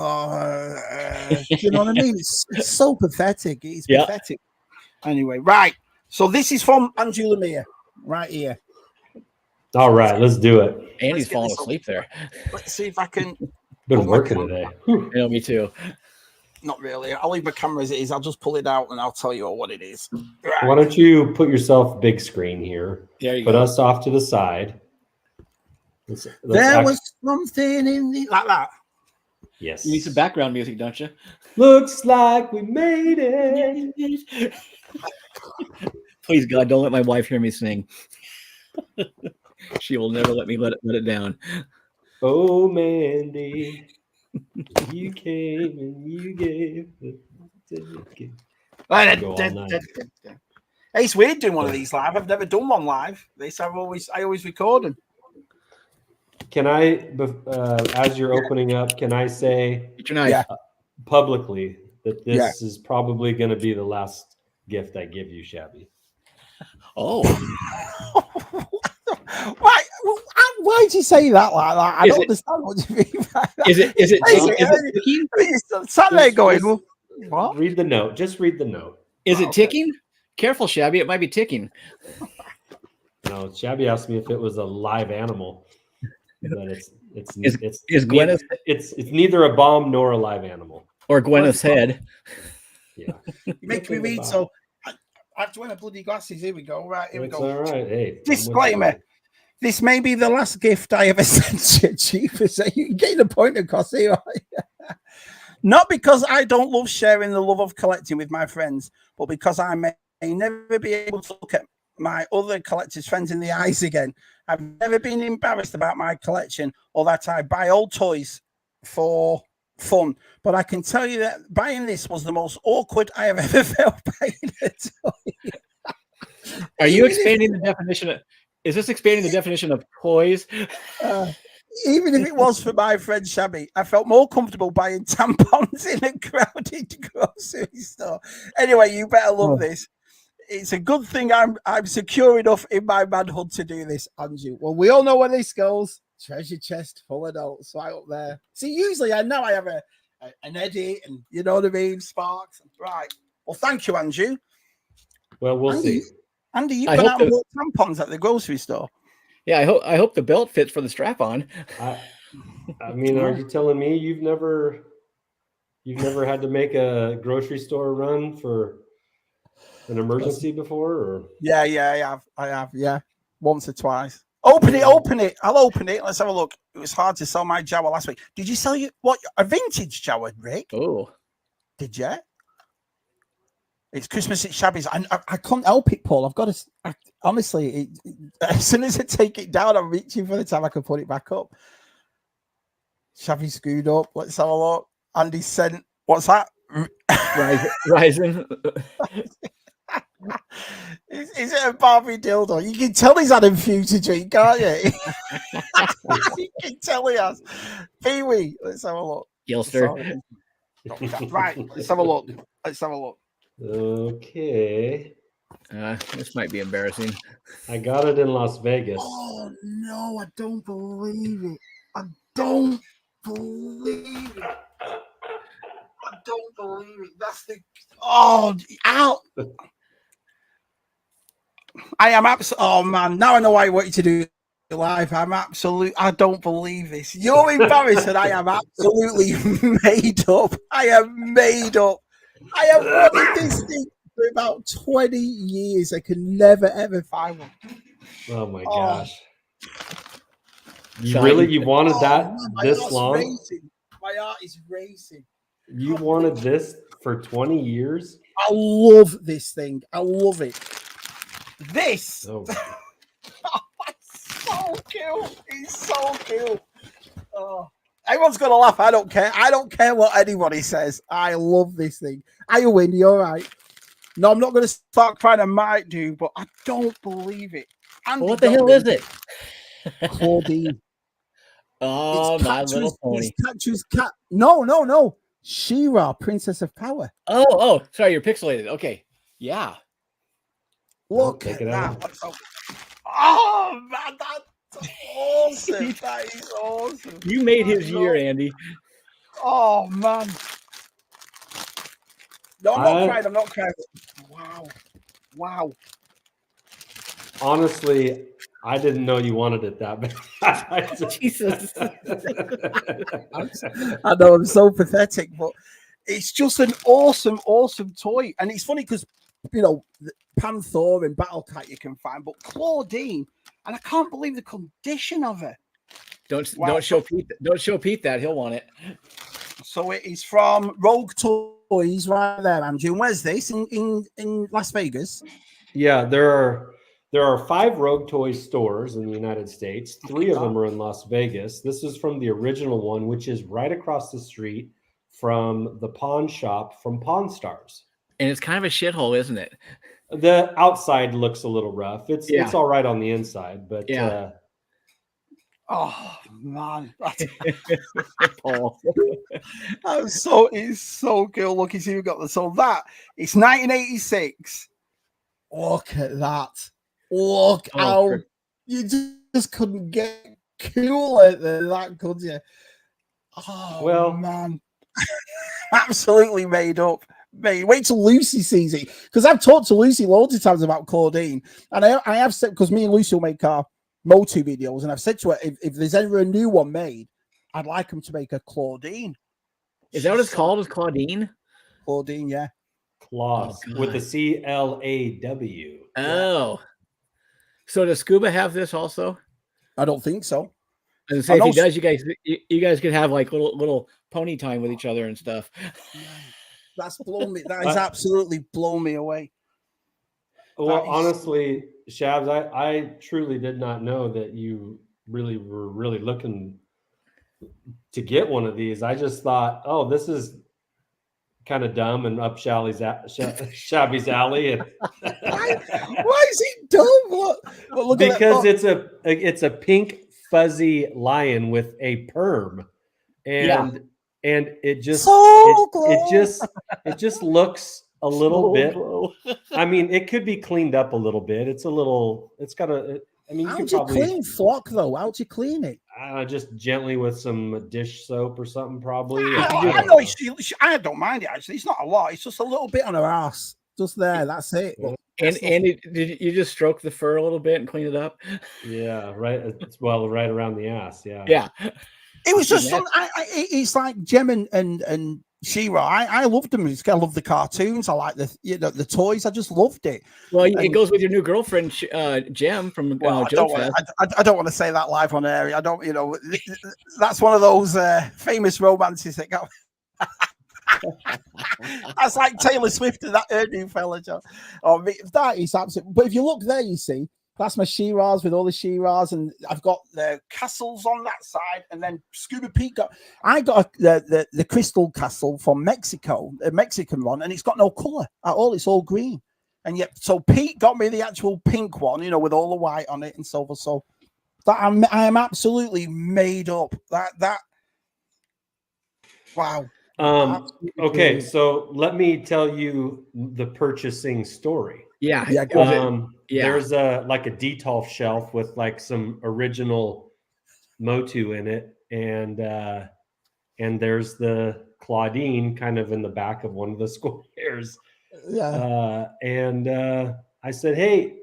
you know what I mean? It's so pathetic. It's pathetic. Anyway, right. So this is from Andrew Lemire, right here. All right, let's do it. Andy's falling asleep there. Let's see if I can. Been working today. You know, me too. Not really. I'll leave my camera as it is. I'll just pull it out and I'll tell you what it is. Right. Why don't you put yourself big screen here? There you go. Put us off to the side. Let's was something in the like that. Yes. You need some background music, don't you? Looks like we made it. Please, God, don't let my wife hear me sing. She will never let me let it down. Oh, Mandy, you came and you gave. It's weird doing one of these live. I've never done one live. I always record them. Can I, as you're opening up, can I say publicly that this is probably going to be the last gift I give you, Shabby? Oh. Why did you say that like that? I don't understand what you mean by that. Is it sat there going, well, what? Read the note. Just read the note. Is it ticking? Careful, Shabby. It might be ticking. No, Shabby asked me if it was a live animal. But it's neither a bomb nor a live animal. Or Gwyneth's head. Yeah. You make me read, so I have to wear my bloody glasses. Here we go. Right, here we go. All right. Hey. Disclaimer. This may be the last gift I ever sent you, Chief. So you can get the point across here. Not because I don't love sharing the love of collecting with my friends, but because I may never be able to look at my other collectors' friends in the eyes again. I've never been embarrassed about my collection or that I buy old toys for fun. But I can tell you that buying this was the most awkward I have ever felt buying a toy. Are you expanding the definition of... Is this expanding the definition of toys? Even if it was for my friend Shabby, I felt more comfortable buying tampons in a crowded grocery store. Anyway, you better love this. It's a good thing I'm secure enough in my manhood to do this, Andrew. Well, we all know where this goes. Treasure chest full of notes right up there. See, usually I know I have an edit and you know what I mean, sparks. Right. Well, thank you, Andrew. Well, we'll see. Andy, you've been out and bought tampons at the grocery store. Yeah, I hope the belt fits for the strap on. I mean, are you telling me you've never had to make a grocery store run for an emergency before? Or I have, yeah, once or twice. Open it. I'll open it. Let's have a look. It was hard to sell my Jawa last week. Did you sell a vintage Jawa, Rick? Oh, did you? It's Christmas at Shabby's. I couldn't help it, Paul. I've got to. Honestly, as soon as I take it down, I'm reaching for the time I can put it back up. Shabby screwed up. Let's have a look. Andy sent. What's that? Rising. Is it a Barbie dildo? You can tell he's had a few to drink, can't you? You can tell he has. Pee-wee. Let's have a look. Gilster. Right. Let's have a look. Okay. This might be embarrassing. I got it in Las Vegas. Oh no, I don't believe it. I don't believe it. That's the out. I am absolutely. Oh man, now I know why I want you to do live. I don't believe this. You're embarrassed, and I am absolutely made up. I am made up. I have wanted this thing for about 20 years. I can never, ever find one. Oh, my gosh. You wanted that this long? Racing. My heart is racing. You wanted this for 20 years? I love this thing. I love it. This. Oh. It's so cool. It's so cool. Oh. Everyone's going to laugh. I don't care. I don't care what anybody says. I love this thing. Are you in? You're right. No, I'm not going to start crying. I might do, but I don't believe it. What the hell is it? Claudine. Oh, My Little Pony. It's cat. No. She-Ra, Princess of Power. Oh, sorry, you're pixelated. Okay. Yeah. Look at that. Oh, man, that's awesome. That is awesome. You made his year, Andy. Oh, man. No, I'm not crying. Wow. Honestly, I didn't know you wanted it that bad. Jesus. I know, I'm so pathetic, but it's just an awesome toy. And it's funny because, Panther and Battle Cat you can find, but Claudine, and I can't believe the condition of her. Don't show Pete that. He'll want it. So it is from Rogue Toys right there, Andrew. Where's this? In Las Vegas? Yeah, there are 5 Rogue Toys stores in the United States. 3 of them are in Las Vegas. This is from the original one, which is right across the street from the pawn shop from Pawn Stars. And it's kind of a shithole, isn't it? The outside looks a little rough. It's all right on the inside, but oh man, Paul. It's so cool. Look, you see, we've got the that it's 1986. Look at that. Look how you just couldn't get cooler than that, could you? Oh, well, man. Absolutely made up. Mate, wait till Lucy sees it. Because I've talked to Lucy loads of times about Claudine. And I have said, because me and Lucy will make our Motu videos, and I've said to her, if there's ever a new one made, I'd like them to make a Claudine. Is that what it's called? Is Claudine? Claudine, yeah. Claws with the CLAW. Oh. So does Scuba have this also? I don't think so. And say if he does, you guys could have like little pony time with each other and stuff. That's blown me. That is absolutely blown me away. Well, honestly, Shabs, I truly did not know that you really were really looking to get one of these. I just thought, oh, this is kind of dumb and up Shabby's alley. And why is he dumb? What look because it's a pink fuzzy lion with a perm, and it just it just looks a little bit. I mean, it could be cleaned up a little bit. It's got a. I mean, how'd you clean flock though? How'd you clean it? Just gently with some dish soap or something, probably. I know. I don't mind it actually. It's not a lot. It's just a little bit on her ass, just there. That's it. And did you just stroke the fur a little bit and clean it up? Yeah, right. Right around the ass. Yeah. Yeah. It was just fun. It's like Jem and She-Ra. I loved them. I love the cartoons. I like the toys. I just loved it. Well, it goes with your new girlfriend, Jem from I don't want to say that live on air. I don't. That's one of those famous romances that go. That's like Taylor Swift and that new fella. That is absolutely. But if you look there, you see. That's my She-Ras with all the She-Ras, and I've got the castles on that side, and then Scuba Pete I got the crystal castle from Mexico, a Mexican one, and it's got no color at all. It's all green, and yet so Pete got me the actual pink one, with all the white on it and so forth. So that I am absolutely made up. That wow. Okay, so let me tell you the purchasing story. Yeah. There's a Detolf shelf with like some original Motu in it, and there's the Claudine kind of in the back of one of the squares. Yeah. And I said, hey,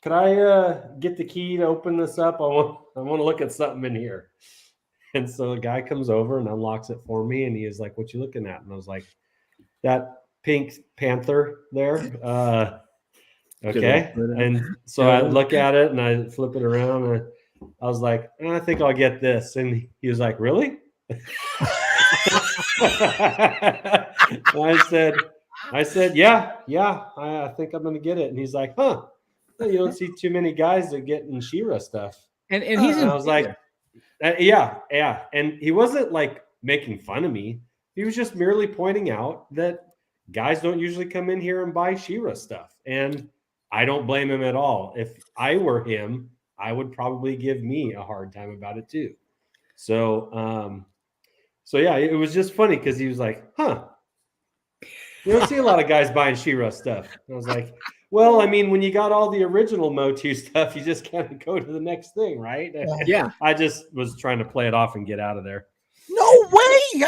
could I get the key to open this up? I want to look at something in here. And so the guy comes over and unlocks it for me, and he is like, what you looking at? And I was like, that pink panther there. Okay. And so I look at it and I flip it around and I was like, I think I'll get this. And he was like, really? I said, yeah, I think I'm going to get it. And he's like, huh, you don't see too many guys that get in She-Ra stuff. And he's I was like, yeah. And he wasn't like making fun of me. He was just merely pointing out that guys don't usually come in here and buy She-Ra stuff. And I don't blame him at all. If I were him, I would probably give me a hard time about it too. So, yeah, it was just funny because he was like, huh, you don't see a lot of guys buying She-Ra stuff. And I was like, well, I mean, when you got all the original Motu stuff, you just can't go to the next thing, right? Yeah. I just was trying to play it off and get out of there. No way!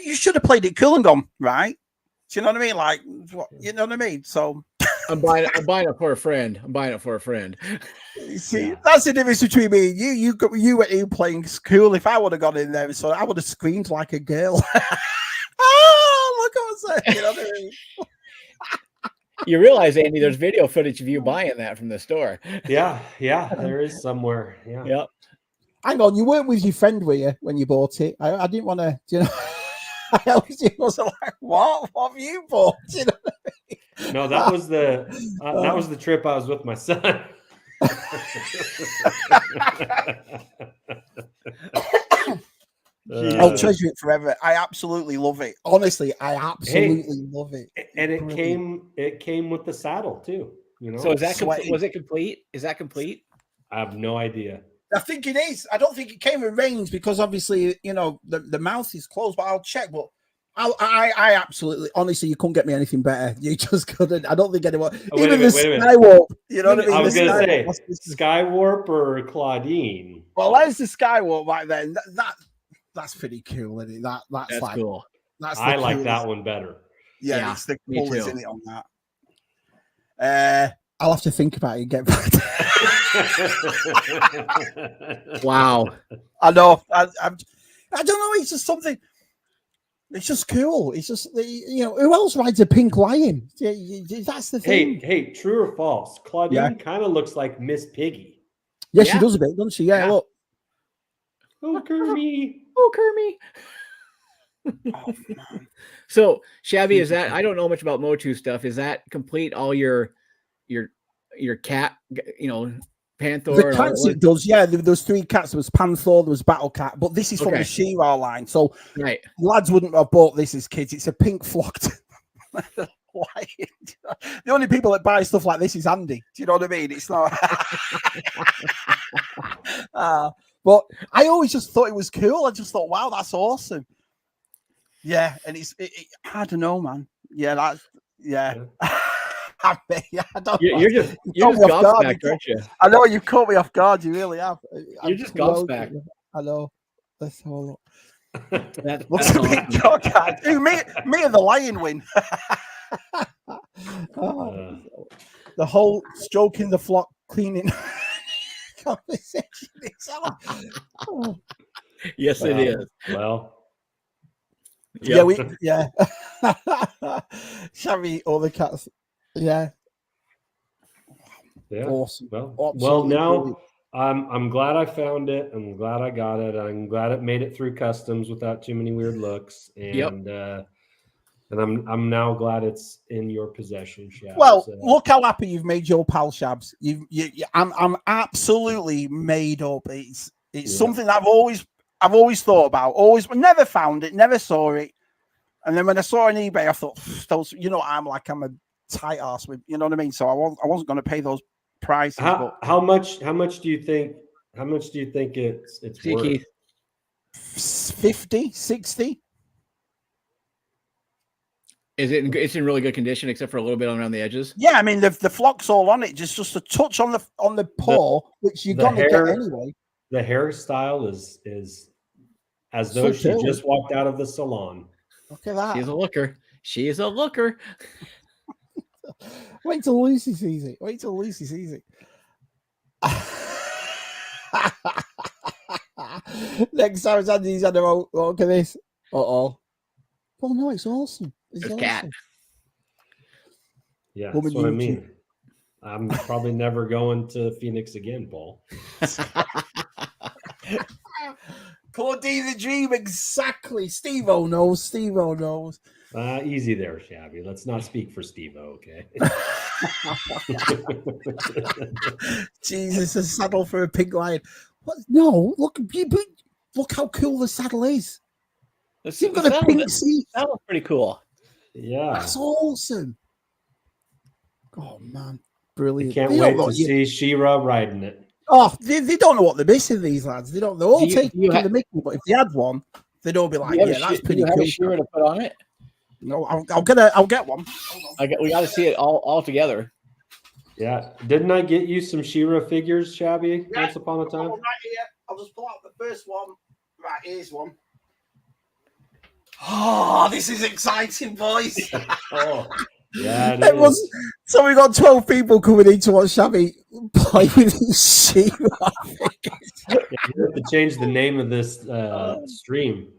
You should have played it cool and gone, right? Do you know what I mean? Like, you know what I mean? So I'm buying it for a friend. See, that's the difference between me and you. You were playing cool. If I would have got in there, so I would have screamed like a girl. Oh, look what I'm saying. You know what I mean? You realize, Andy, there's video footage of you buying that from the store. Yeah, there is somewhere. Yeah. Yep. Hang on, you weren't with your friend, were you, when you bought it? I didn't want to, you know. I was like, what have you bought? You know what I mean? No, that was the trip I was with my son. I'll treasure it forever. I absolutely love it. Honestly, I absolutely love it. And it came with the saddle too. You know. So is that was it complete? Is that complete? I have no idea. I think it is. I don't think it came with reins because obviously, you know, the mouth is closed, but I'll check. But I absolutely, honestly, you couldn't get me anything better. You just couldn't. I don't think anyone, even the Skywarp, you know what I mean? I was going to say Skywarp or Claudine. Well, there's the Skywarp right there. That's pretty cool, isn't it? That's like, cool. I like that one better. Yeah, it's the coolest in it on that. I'll have to think about it and get back. Wow. I know. I don't know. It's just something. It's just cool. It's just, you know, who else rides a pink lion? That's the thing. Hey, true or false? Claudine kind of looks like Miss Piggy. Yeah, she does a bit, doesn't she? Yeah, look. Oh, Kermie. Oh, Kermie. Oh, so, Shabby, is that, I don't know much about Motu stuff. Is that complete all your cat, you know, Panther? The cats it does, yeah. There was 3 cats. There was Panther, there was Battle Cat, but this is from the She-Ra line. So lads wouldn't have bought this as kids. It's a pink flocked lion. The only people that buy stuff like this is Andy. Do you know what I mean? It's not. But I always just thought it was cool. I just thought, wow, that's awesome. Yeah, and I don't know, man. Yeah, that's I don't you're just gobsmacked, aren't you? I know you caught me off guard. You really have. You're just gobsmacked. I know. Let's have a look. That's awesome. Me and the lion win. The whole stroking the flock, cleaning conversation. Yes, it is. Well. Yeah, Shabby, all the cats. Yeah. Awesome. Well, now I'm glad I found it. I'm glad I got it. I'm glad it made it through customs without too many weird looks. And and I'm now glad it's in your possession, Shabs. Well, look how happy you've made your pal, Shabs. I'm absolutely made up. It's something that I've always thought about. Never found it, never saw it. And then when I saw it on eBay, I thought, you know, I'm a tight ass with, you know what I mean? So I wasn't going to pay those prices. How much do you think it's worth? 50, 60. It's in really good condition except for a little bit around the edges? Yeah, I mean the flock's all on it, just a touch on the paw, which you're gonna get anyway. The hairstyle is as though she just walked out of the salon. Look at that. She is a looker. Wait till Lucy sees it. Next time Andy's had a look at this. Oh no, it's awesome. It's awesome. Cat. Yeah, that's what I mean. I'm probably never going to Phoenix again, Paul. Claudine the Dream, exactly. Steve-O knows. Steve-O knows. Easy there, Shabby. Let's not speak for Steve-O, okay? Jesus, a saddle for a pig lion. What? No, look how cool the saddle is. You've got a pink seat. That was pretty cool. Yeah. That's awesome. Oh, man. Brilliant. I can't wait to see She-Ra riding it. Oh, they don't know what they're missing, these lads. They don't. They're all taking the mickey, but if they had one, they'd all be like, "Yeah, that's pretty cool." She-Ra to put on it? No, I'll get one. We got to see it all together. Yeah, didn't I get you some She-Ra figures, Shabby? Yeah, once upon a time. right here. I'll just pull out the first one. Right, here's one. Oh, this is exciting, boys. Oh. Yeah, so we got 12 people coming in to watch Shabby play with his She-Ra figures. You have to change the name of this stream.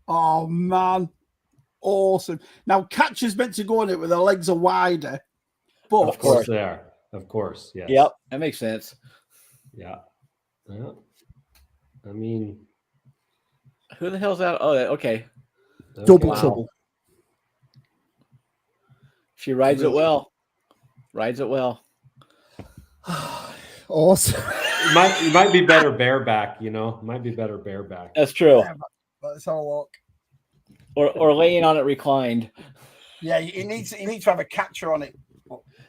Oh man, awesome! Now Catcher's meant to go on it with her legs are wider, but of course they are. Of course, yes. Yep, that makes sense. Yeah. I mean, who the hell's that? Oh, okay. Double Trouble. She rides it well. Rides it well. Awesome. You might be better bareback, Might be better bareback. That's true. Yeah, let's have a look. Or laying on it reclined. Yeah, you need to have a catcher on it.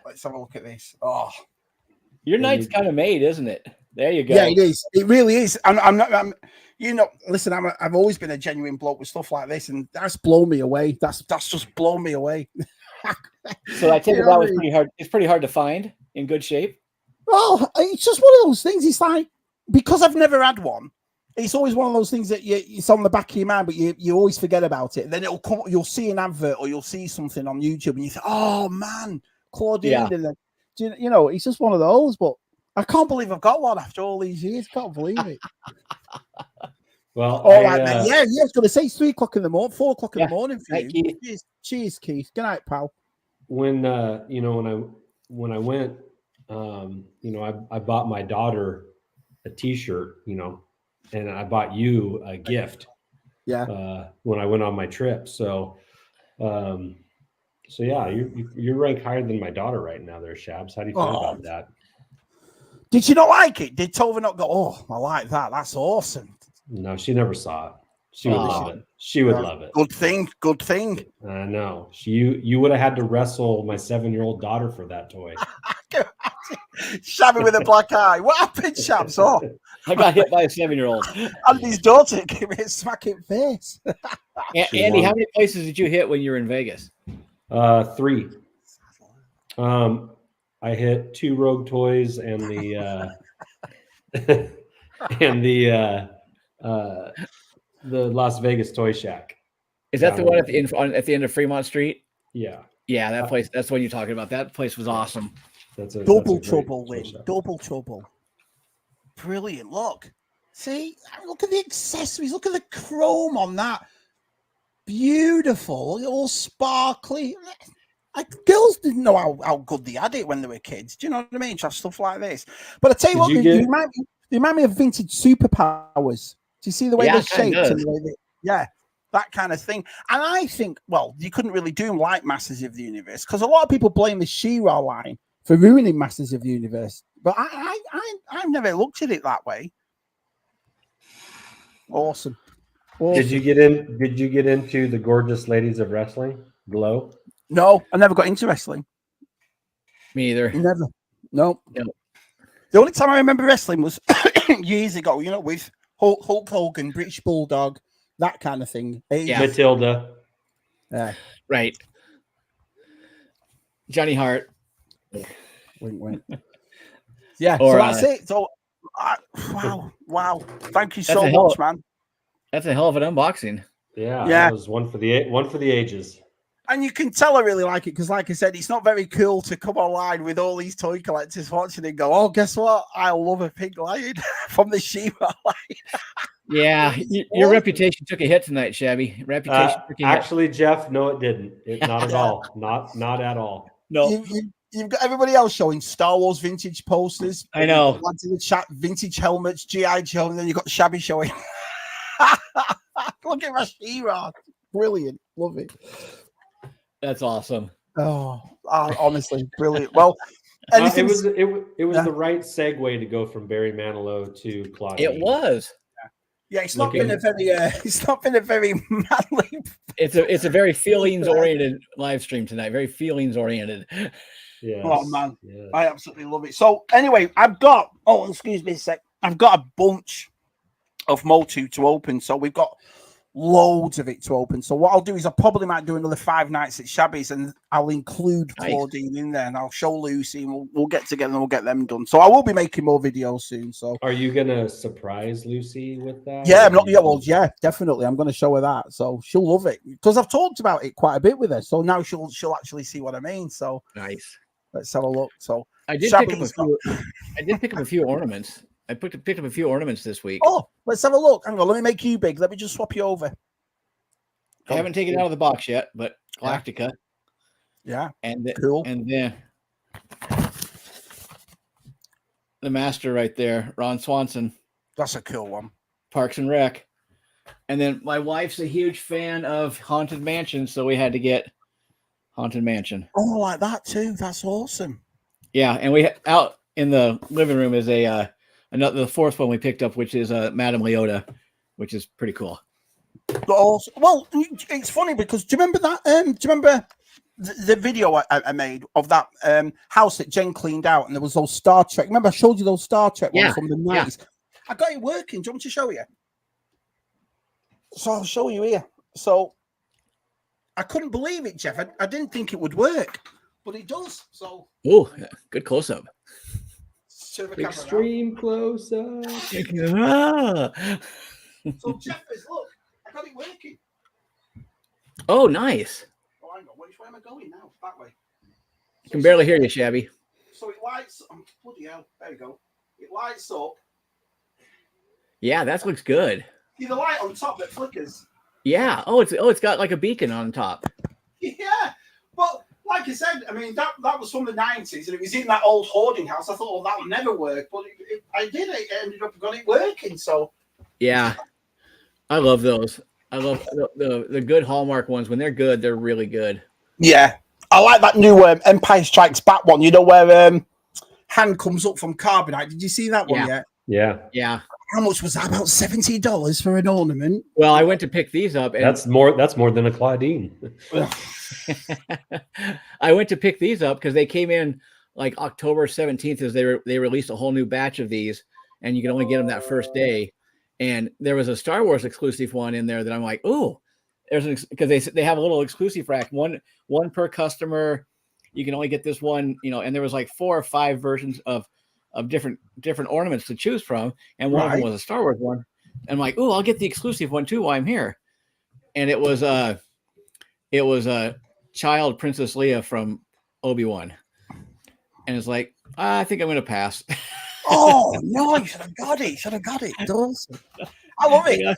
Let's have a look at this. Oh, your night's kind of made, isn't it? There you go. Yeah, it is. It really is. Listen, I've always been a genuine bloke with stuff like this, and that's blown me away. That's just blown me away. So I think that was pretty hard. It's pretty hard to find in good shape. Well, it's just one of those things. It's like, because I've never had one, it's always one of those things that it's on the back of your mind, but you always forget about it. And then it'll come. You'll see an advert or you'll see something on YouTube, and you think, "Oh man, Claudine!" Yeah. And then, it's just one of those. But I can't believe I've got one after all these years. Can't believe it. Well, all right, then. Yeah. I was going to say it's 3 o'clock in the morning, 4 o'clock in the morning for you. Keith. Cheers, Keith. Good night, pal. When when I went, I bought my daughter a T-shirt, and I bought you a gift. Yeah. When I went on my trip, so yeah, you rank higher than my daughter right now, there, Shabs. How do you feel about that? Did you not like it? Did Tova not go, "Oh, I like that. That's awesome"? No, she never saw it. She would love it. She would love it. Good thing. I know. You would have had to wrestle my 7-year-old daughter for that toy. Shabby with a black eye. What happened, Shabs? Oh, I got hit by a 7-year-old. And his daughter gave me a smack in face. Andy, how many places did you hit when you were in Vegas? 3. I hit 2 Rogue Toys and the the Las Vegas Toy Shack. Is that the one at the end of Fremont Street? Yeah. Yeah, that place. That's what you're talking about. That place was awesome. That's Double Trouble, Lynn. Double Trouble. Brilliant. Look. See? Look at the accessories. Look at the chrome on that. Beautiful. All sparkly. Girls didn't know how good they had it when they were kids. Do you know what I mean? Just stuff like this. But I tell you what, they remind me of vintage superpowers. Do you see the way they're shaped? And the way that kind of thing. And I think, well, you couldn't really do them like Masters of the Universe, because a lot of people blame the She-Ra line for ruining Masters of the Universe. But I've never looked at it that way. Awesome. Did you get into the Gorgeous Ladies of Wrestling? Glow? No, I never got into wrestling. Me either. Never. No. The only time I remember wrestling was years ago, with Hulk Hogan, British Bulldog, that kind of thing. Yeah. Matilda. Right. Johnny Hart. Wink. Yeah, so that's it. So, wow. Thank you so much, man. That's a hell of an unboxing. Yeah. That was one for the ages. And you can tell I really like it because, like I said, it's not very cool to come online with all these toy collectors watching and go, "Oh, guess what? I love a pig lion from the She-Ra line." Yeah, your reputation took a hit tonight, Shabby. Reputation took a hit. Actually, Jeff, no, it didn't. Not at all. Not at all. No. You've got everybody else showing Star Wars vintage posters. I know. Lads in the chat, vintage helmets, G.I. Joe, and then you've got Shabby showing. Look at my She-Ra. Brilliant. Love it. That's awesome. Oh, honestly, brilliant. Well, it was the right segue to go from Barry Manilow to Claudine. It was. Yeah, it's not been a very manly. It's a very feelings oriented live stream tonight. Very feelings oriented. Yeah. Oh man, yes. I absolutely love it. So anyway, I've got. Oh, excuse me a sec. I've got a bunch of Motu to open. So we've got loads of it to open. So what I'll do is I probably might do another 5 nights at Shabby's, and I'll include Claudine in there, and I'll show Lucy, and we'll get together and we'll get them done. So I will be making more videos soon. So are you gonna surprise Lucy with that? Yeah, I'm not. Yeah, well, yeah, definitely. I'm going to show her that, so she'll love it because I've talked about it quite a bit with her. So now she'll actually see what I mean. So nice. Let's have a look. So I did pick up a few ornaments. I picked up a few ornaments this week. Oh, let's have a look. Hang on, let me make you big. Let me just swap you over. I haven't taken it out of the box yet, but Galactica. Yeah. And cool. And then the master right there, Ron Swanson. That's a cool one. Parks and Rec. And then my wife's a huge fan of Haunted Mansion, so we had to get Haunted Mansion. Oh, like that too. That's awesome. Yeah, and we out in the living room is the fourth one we picked up, which is Madame Leota, which is pretty cool. Also, well, it's funny because do you remember that? Do you remember the video I made of that house that Jen cleaned out, and there was those Star Trek? Remember I showed you those Star Trek ones from the 90s? Yeah. I got it working. Do you want me to show you? So I'll show you here. So I couldn't believe it, Jeff. I didn't think it would work, but it does. So good close up. Extreme close up. So Jeffers, look, I got it working. Oh, nice. Oh, hang on. Which way am I going now? That way. I can barely hear you, Shabby. So it lights. Bloody hell! There you go. It lights up. Yeah, that looks good. See the light on top that flickers. Yeah. It's got like a beacon on top. Yeah, but like I said, I mean that was from the 90s, and it was in that old hoarding house. I thought, that would never work, but I did it. It ended up got it working. So yeah, I love those. I love the good Hallmark ones. When they're good, they're really good. Yeah, I like that new Empire Strikes Back one. You know where hand comes up from carbonite. Did you see that one yet? Yeah. How much was that? About $70 for an ornament. Well, I went to pick these up, and that's more than a Claudine. I went to pick these up because they came in like October 17th, as they released a whole new batch of these, and you can only get them that first day. And there was a Star Wars exclusive one in there that I'm like, oh, there's because they have a little exclusive rack, one per customer. You can only get this one, and there was like 4 or 5 versions of different ornaments to choose from, and one of them was a Star Wars one. And I'm like, oh, I'll get the exclusive one too while I'm here. And it was a child Princess Leia from Obi-Wan, and it's like, I think I'm gonna pass. Oh no, you should have got it. Awesome. I love it. Yeah.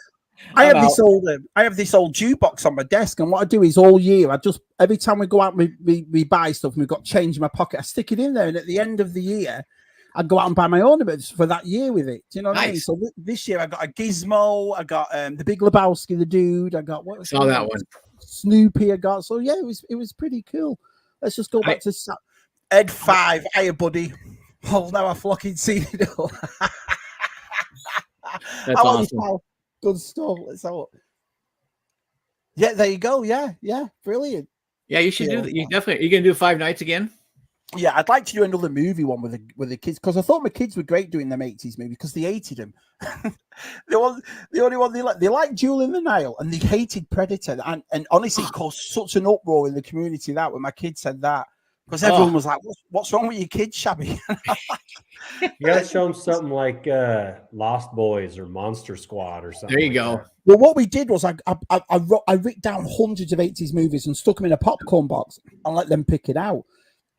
I have this old jukebox on my desk, and what I do is all year, every time we go out, we buy stuff, and we've got change in my pocket, I stick it in there, and at the end of the year, I go out and buy my ornaments for that year with it. Do you know what I mean? So this year I got a Gizmo, I got the Big Lebowski, the dude, I got that one, Snoopy. I got it was pretty cool. Let's just go back to Ed 5. Hiya, buddy. Oh, now I've fucking seen it all. That's awesome. Good stuff. Let's have a look. Yeah, there you go. Yeah, brilliant. Yeah, you should do that. You definitely. You gonna do 5 nights again? Yeah, I'd like to do another movie one with the kids, because I thought my kids were great doing them 80s movies because they hated them. the only one they liked Jewel in the Nile, and they hated Predator. And honestly, it caused such an uproar in the community that when my kids said that, because everyone was like, "What's wrong with your kids, Shabby?" You gotta show them something like Lost Boys or Monster Squad or something. There you go. That. Well, what we did was I wrote down hundreds of 80s movies and stuck them in a popcorn box and let them pick it out.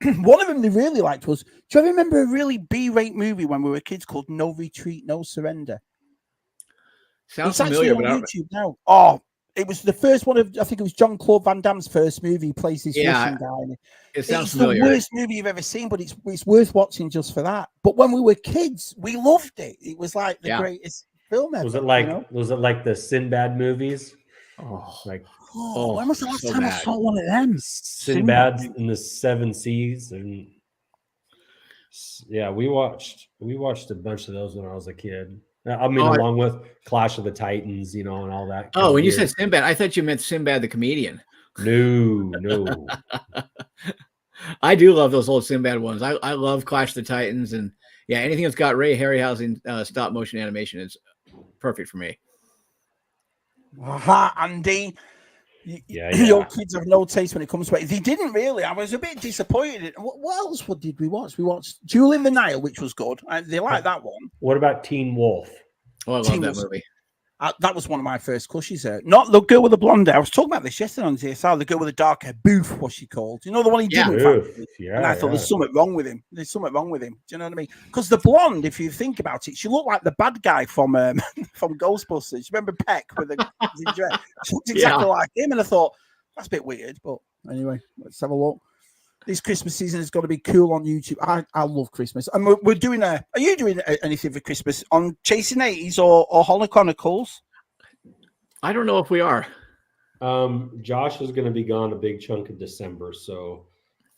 One of them they really liked was, do you ever remember a really B-rate movie when we were kids called No Retreat, No Surrender? Sounds it's familiar, actually on YouTube now. Oh, It was the first one of, I think it was Jean-Claude Van Damme's first movie. He plays this Russian guy. And it sounds it's familiar. the worst movie you've ever seen, but it's worth watching just for that. But when we were kids, we loved it. It was like the greatest film ever. Was it like the Sinbad movies? Oh, like when was the last time I saw one of them? Sinbad in the Seven Seas, and yeah, we watched a bunch of those when I was a kid. I mean, along with Clash of the Titans, and all that. Oh, when you said Sinbad, I thought you meant Sinbad the comedian. No. I do love those old Sinbad ones. I love Clash of the Titans, and anything that's got Ray Harryhausen stop motion animation is perfect for me. Andy, your kids have no taste when it comes to it. They didn't really. I was a bit disappointed. What else did we watch? We watched Jewel in the Nile, which was good. They like that one. What about Teen Wolf? Oh, I love that movie. That was one of my first crushes. Not the girl with the blonde hair. I was talking about this yesterday on ZSR. The girl with the dark hair, Booth, was she called? You know the one he did? And I thought there's something wrong with him. Do you know what I mean? Because the blonde, if you think about it, she looked like the bad guy from Ghostbusters. Remember Peck with the dress? She looked exactly like him, and I thought that's a bit weird. But anyway, let's have a look. This Christmas season is going to be cool on YouTube. I love Christmas, and we're doing Are you doing anything for Christmas on Chasing 80s or Holly Chronicles? I don't know if we are. Josh is going to be gone a big chunk of December, so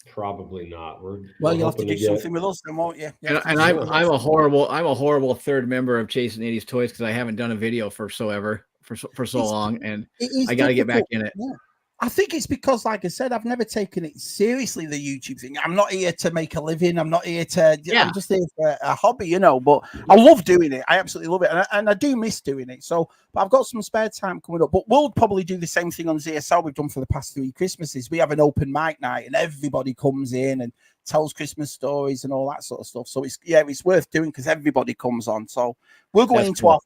probably not. You'll have to do something with us, then, won't you? And I'm a horrible third member of Chasing 80s Toys because I haven't done a video for so long, and I got to get back in it. Yeah. I think it's because, like I said, I've never taken it seriously, the YouTube thing. I'm not here to make a living. I'm not here to, I'm just here for a hobby, but I love doing it. I absolutely love it. And I do miss doing it. So, but I've got some spare time coming up, but we'll probably do the same thing on ZSL we've done for the past 3 Christmases. We have an open mic night and everybody comes in and tells Christmas stories and all that sort of stuff. So it's worth doing because everybody comes on. So we're going into our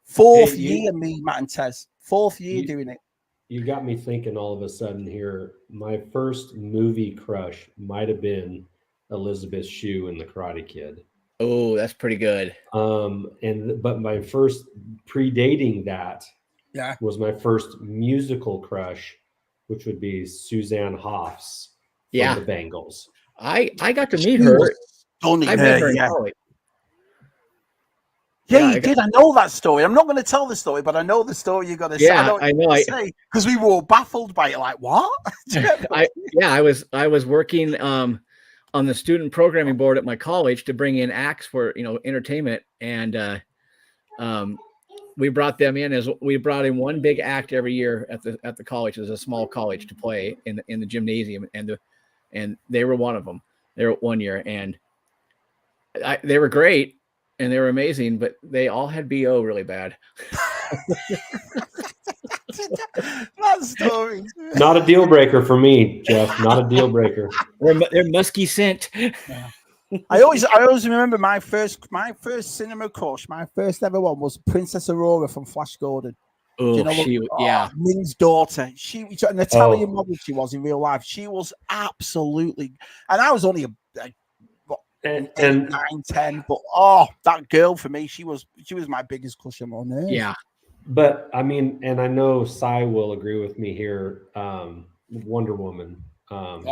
4th year, me, Matt and Tez, 4th year doing it. You got me thinking all of a sudden here. My first movie crush might have been Elizabeth Shue in The Karate Kid. Oh, that's pretty good. But my first predating that was my first musical crush, which would be Suzanne Hoffs from the Bengals. I got to meet her. I met her in college. Yeah, you did. I know that story. I'm not going to tell the story, but I know the story you're going to say. I know. Because we were all baffled by it. Like, what? I was working on the student programming board at my college to bring in acts for entertainment, and we brought them in we brought in one big act every year at the college. It was a small college to play in the gymnasium, and they were one of them. They were 1 year, and they were great. And they were amazing, but they all had BO really bad. That story. Not a deal breaker for me, Jeff. Not a deal breaker. They're musky scent. Yeah. I always remember my first cinema crush. My first ever one was Princess Aurora from Flash Gordon. Oh, Ming's daughter. She was an Italian model. She was in real life. She was absolutely, and I was only and 9, 10, but that girl for me, she was my biggest crush on her. Yeah, but I mean, and I know Cy will agree with me here. Wonder Woman.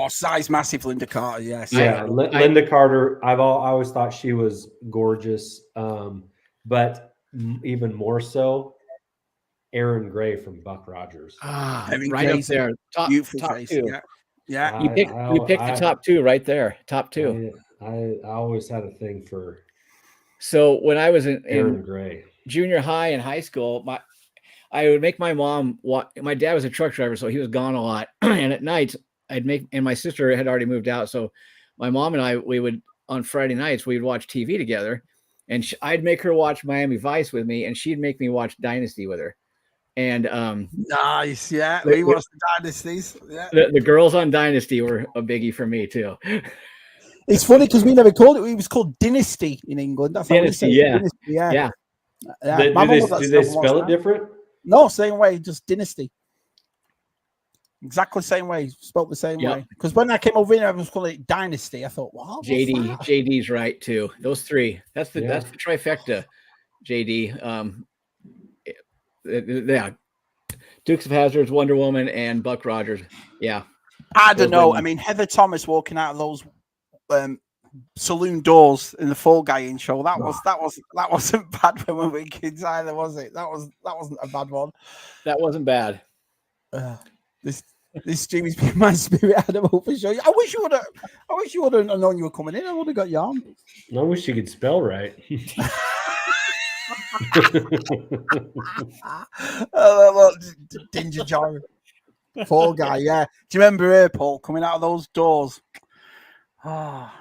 Cy's massive. Linda Carter. Yes. Yeah, Linda Carter. I always thought she was gorgeous, but even more so, Erin Gray from Buck Rogers. Right up there, top 2. Yeah. You picked the top 2 right there. Top 2. I always had a thing for. So when I was in Gray junior high and high school, I would make my mom walk. My dad was a truck driver, so he was gone a lot. And at night, and my sister had already moved out, so my mom and we would on Friday nights we'd watch TV together, and I'd make her watch Miami Vice with me, and she'd make me watch Dynasty with her. And nice, yeah. We watched the Dynasties. Yeah. The girls on Dynasty were a biggie for me too. It's funny because we never called it. It was called Dynasty in England. That's Dynasty, Dynasty, yeah. Do they spell it different? No, same way, just Dynasty. Exactly the same way, spelled the same way. Because when I came over here, everyone was calling it Dynasty. I thought, wow. JD's right too. Those 3. That's the trifecta. JD. Dukes of Hazzard's Wonder Woman and Buck Rogers. Yeah. I don't know. I mean, Heather Thomas walking out of those saloon doors in the Fall Guy in show. That wasn't bad when we were kids either, was it? That wasn't a bad one. That wasn't bad. This stream is being my spirit animal for sure. I wish you would have known you were coming in. I would have got you on. I wish you could spell right. Ginger Joe. Fall Guy, yeah. Do you remember her, Paul, coming out of those doors? I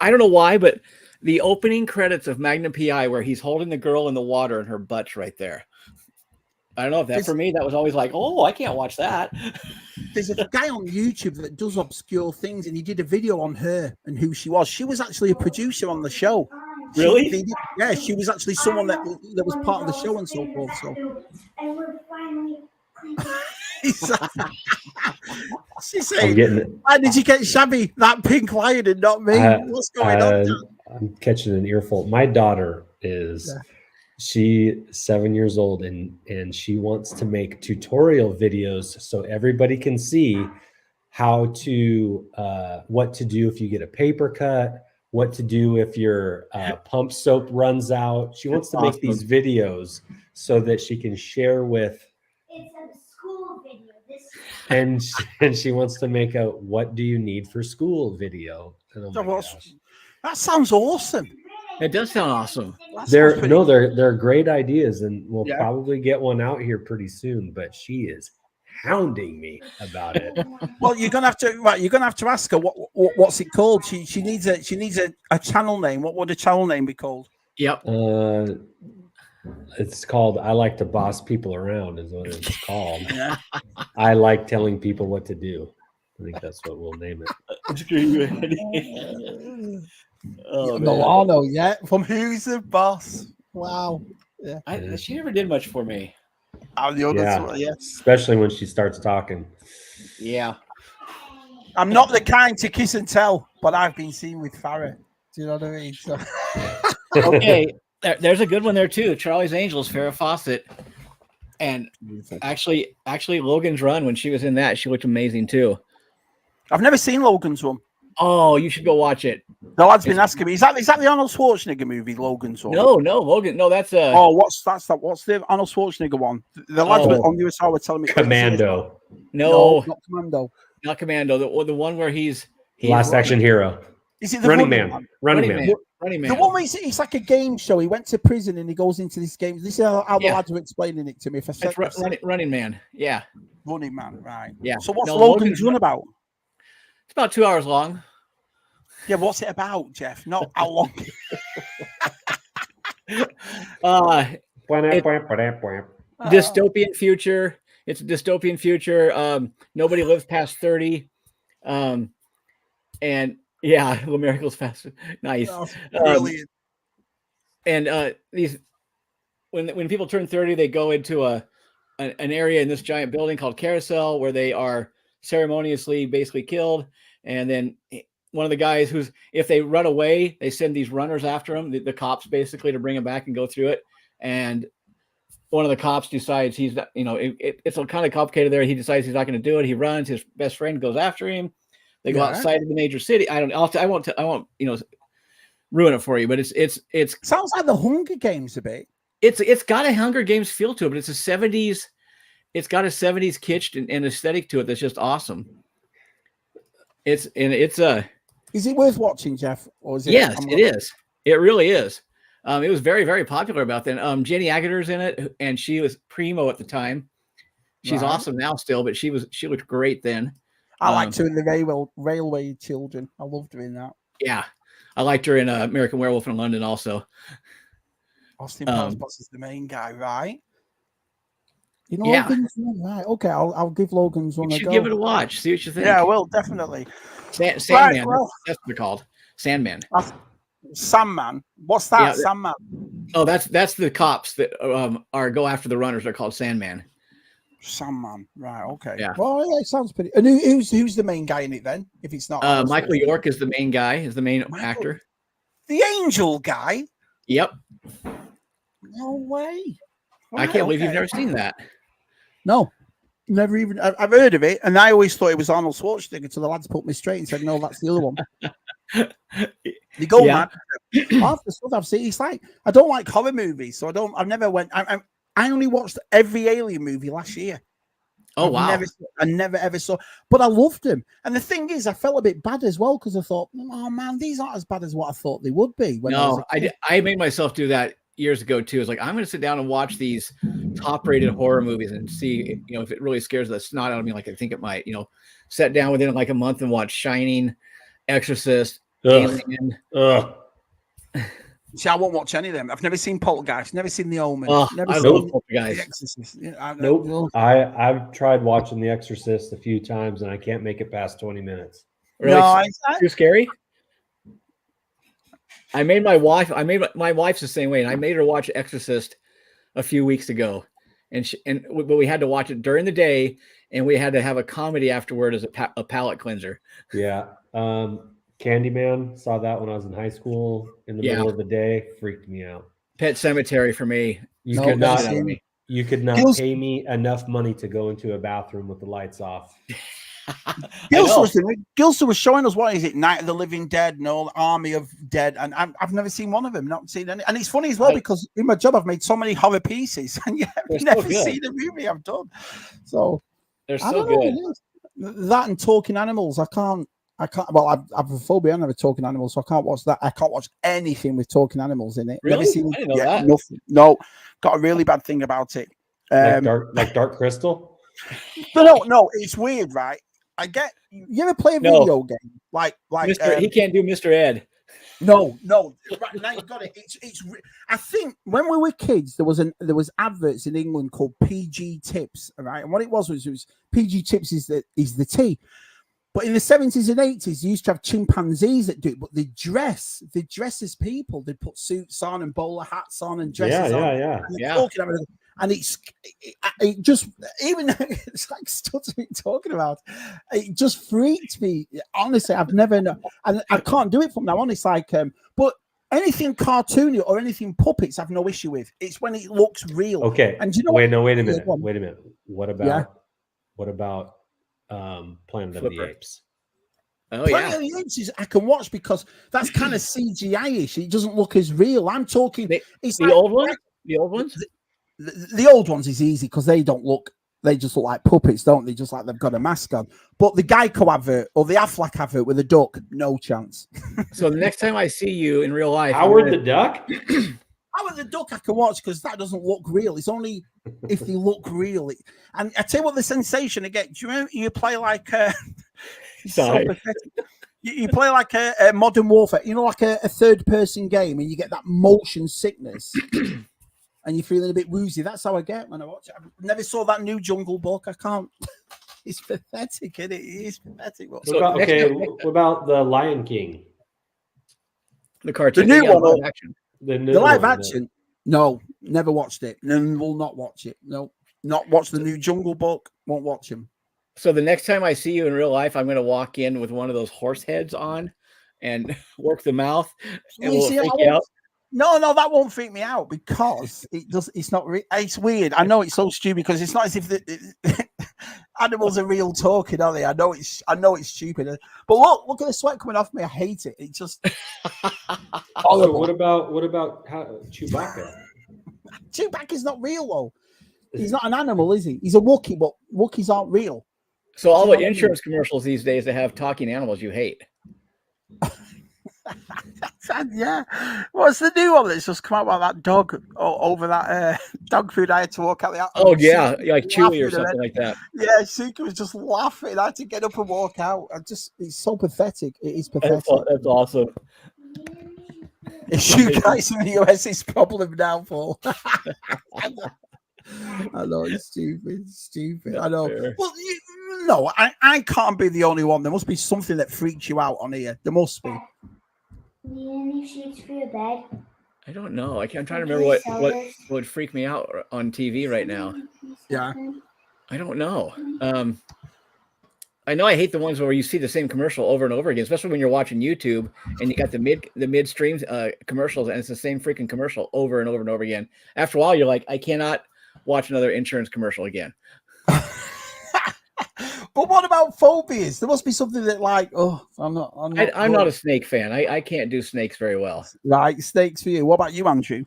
don't know why, but the opening credits of Magnum PI, where he's holding the girl in the water and her butt's right there. I don't know if that for me, that was always like, oh, I can't watch that. There's a guy on YouTube that does obscure things, and he did a video on her and who she was. She was actually a producer on the show. Really? She was actually someone that was part of the show and so forth. So. And we're finally. She's saying, why did you get Shabby, that pink lion, and not me? What's going on? I'm catching an earful. My daughter is she's 7 years old, and she wants to make tutorial videos so everybody can see how to what to do if you get a paper cut, what to do if your pump soap runs out. She wants to make these videos so that she can share with. It's a school video. And she wants to make a "What do you need for school?" video. That sounds awesome. It does sound awesome. They're great ideas, and we'll probably get one out here pretty soon. But she is hounding me about it. Well, you're gonna have to ask her what's it called. She needs a channel name. What would a channel name be called? Yep. It's called "I Like to Boss People Around" is what it's called. I like telling people what to do. I think that's what we'll name it. Milano, from Who's the Boss? Wow. Yeah. She never did much for me. Especially when she starts talking. Yeah. I'm not the kind to kiss and tell, but I've been seen with Farrah. Do you know what I mean? So. Okay. There's a good one there too. Charlie's Angels, Farrah Fawcett, and actually, Logan's Run. When she was in that, she looked amazing too. I've never seen Logan's Run. Oh, you should go watch it. The lad's been asking me. Is that the Arnold Schwarzenegger movie, Logan's Run? No, Logan. No, that's what's the Arnold Schwarzenegger one? The lads on the USA were telling me. Commando. No, not Commando. Not Commando. The one where he's Last Action Hero. Is it the Running Man? Running Man. The one where it's like a game show. He went to prison and he goes into this game. This is how the lads were explaining it to me. Running Man. Yeah. Running Man. Right. Yeah. So what's Logan's Run about? It's about 2 hours long. Yeah. What's it about, Jeff? Not how long. Dystopian future. It's a dystopian future. Nobody lives past 30. And yeah, America's fast. Nice. Brilliant. And these when people turn 30, they go into an area in this giant building called Carousel where they are ceremoniously basically killed. And then one of the guys if they run away, they send these runners after them, the cops basically, to bring them back and go through it. And one of the cops decides he's not, it's kind of complicated there. He decides he's not going to do it. He runs. His best friend goes after him. They go outside of the major city. I won't ruin it for you, but it's sounds like the Hunger Games a bit. It's got a Hunger Games feel to it, but it's a 70s. It's got a 70s kitsch and aesthetic to it that's just awesome. Is it worth watching, Jeff? Or is it? Yes, it is. It really is. It was very, very popular about then. Jenny Aguilar's in it, and she was primo at the time. She's awesome now still, but she looked great then. I liked her in the Railway Children. I loved her in that. Yeah, I liked her in American Werewolf in London also. Austin Powers Boss is the main guy, right? Logan's Run, right? Okay, I'll give Logan's Run a go. You should give it a watch. See what you think. Yeah, I will, definitely. Sandman. Right, that's what they're called. Sandman. Sandman. What's that? Yeah, Sandman. Oh, that's the cops that go after the runners. They're called Sandman. Sandman. Right. Okay. Yeah. Well, yeah, it sounds pretty. And who's the main guy in it then? If it's not Michael York is the main guy. Is the main actor. The Angel guy. Yep. No way. I can't believe you've never seen that. No, never even. I've heard of it, and I always thought it was Arnold Schwarzenegger. So the lads put me straight and said, "No, that's the other one." They go mad. Half the stuff I've seen, it's like I don't like horror movies, so I've never went. I only watched every Alien movie last year. Oh wow! I never ever saw, but I loved them. And the thing is, I felt a bit bad as well because I thought, oh man, these aren't as bad as what I thought they would be. I made myself do that years ago too. It's like I'm going to sit down and watch these top-rated horror movies and see, if it really scares the snot out of me, like I think it might. Sat down within like a month and watch Shining, Exorcist, Alien. See, I won't watch any of them. I've never seen Poltergeist, never seen The Omen, never I seen love Poltergeist. The Exorcist. Nope. I've tried watching The Exorcist a few times and I can't make it past 20 minutes. Really? No, too scary. I made my wife's the same way, and I made her watch Exorcist a few weeks ago, but we had to watch it during the day, and we had to have a comedy afterward as a palate cleanser. Yeah. Candyman, saw that when I was in high school in the middle of the day, freaked me out. Pet Cemetery for me. You could not pay me enough money to go into a bathroom with the lights off. Gilster was showing us, what is it, Night of the Living Dead, no, Army of Dead, and I've never seen one of them, not seen any. And it's funny as well because in my job I've made so many horror pieces, and yet I've never seen a movie I've done. So they're so good. That and Talking Animals, I can't. Well, I've a phobia of talking animals, so I can't watch that. I can't watch anything with talking animals in it. Really? Never seen, I didn't know that. Nothing. No, got a really bad thing about it. Like Dark Crystal. But no, it's weird, right? I get. You ever play a video game like he can't do Mr. Ed. No. Right, now you got it. It's. I think when we were kids, there was adverts in England called PG Tips, right? And what it was PG Tips is the tea. But in the 70s and 80s, you used to have chimpanzees that do it, but they dress as people. They put suits on and bowler hats on and dresses on. And it just, even it's like stuttering talking about, it just freaked me. Honestly, I've never known, and I can't do it from now on. It's like, but anything cartoony or anything puppets, I've no issue with. It's when it looks real. Okay. And wait a minute. What about Planet of the Apes? Planet of the Apes is I can watch because that's kind of CGI-ish. It doesn't look as real. I'm talking the old ones. The old ones. The old ones is easy because they don't look. They just look like puppets, don't they? Just like they've got a mask on. But the Geico advert or the Aflac advert with a duck, no chance. So the next time I see you in real life, Howard the Duck. Howard the Duck I can watch because that doesn't look real. It's only if they look real. And I tell you what, the sensation again. Do you remember you play like you play like a Modern Warfare, like a third-person game, and you get that motion sickness, and you're feeling a bit woozy. That's how I get when I watch it. I never saw that new Jungle Book. I can't. It's pathetic, isn't it? It is pathetic. What about the Lion King? The cartoon, the new one, live action. The live action. No, never watched it. And will not watch it. No, not watch the new Jungle Book. Won't watch him. So the next time I see you in real life, I'm going to walk in with one of those horse heads on and work the mouth. And will it freak you out? No, that won't freak me out because it's not. It's weird. I know it's so stupid because it's not as if the animals are real talking, are they? I know it's stupid. But look at the sweat coming off me. I hate it. It's just. So what about Chewbacca? Chewbacca's not real though. He's not an animal, is he? He's a Wookiee, but Wookiees aren't real. So all the insurance commercials these days that have talking animals you hate. Yeah. What's the new one that's just come out about that dog over that dog food? I had to walk out the. Oh yeah, like Chewy or something like that. Yeah, Suki was just laughing. I had to get up and walk out. It's so pathetic. It is pathetic. That's awesome. It's you guys in the US is problem now, Paul. I know it's stupid. I know. Fair. Well, no, I can't be the only one. There must be something that freaks you out on here. There must be. Do you need any sheets for your bed? I don't know. I'm trying to remember what would freak me out on TV right now. Yeah. I don't know. I know I hate the ones where you see the same commercial over and over again, especially when you're watching YouTube and you got the midstream commercials and it's the same freaking commercial over and over and over again. After a while, you're like, I cannot watch another insurance commercial again. But what about phobias? There must be something that, like, I'm not a snake fan. I can't do snakes very well. Right, snakes for you. What about you, Andrew?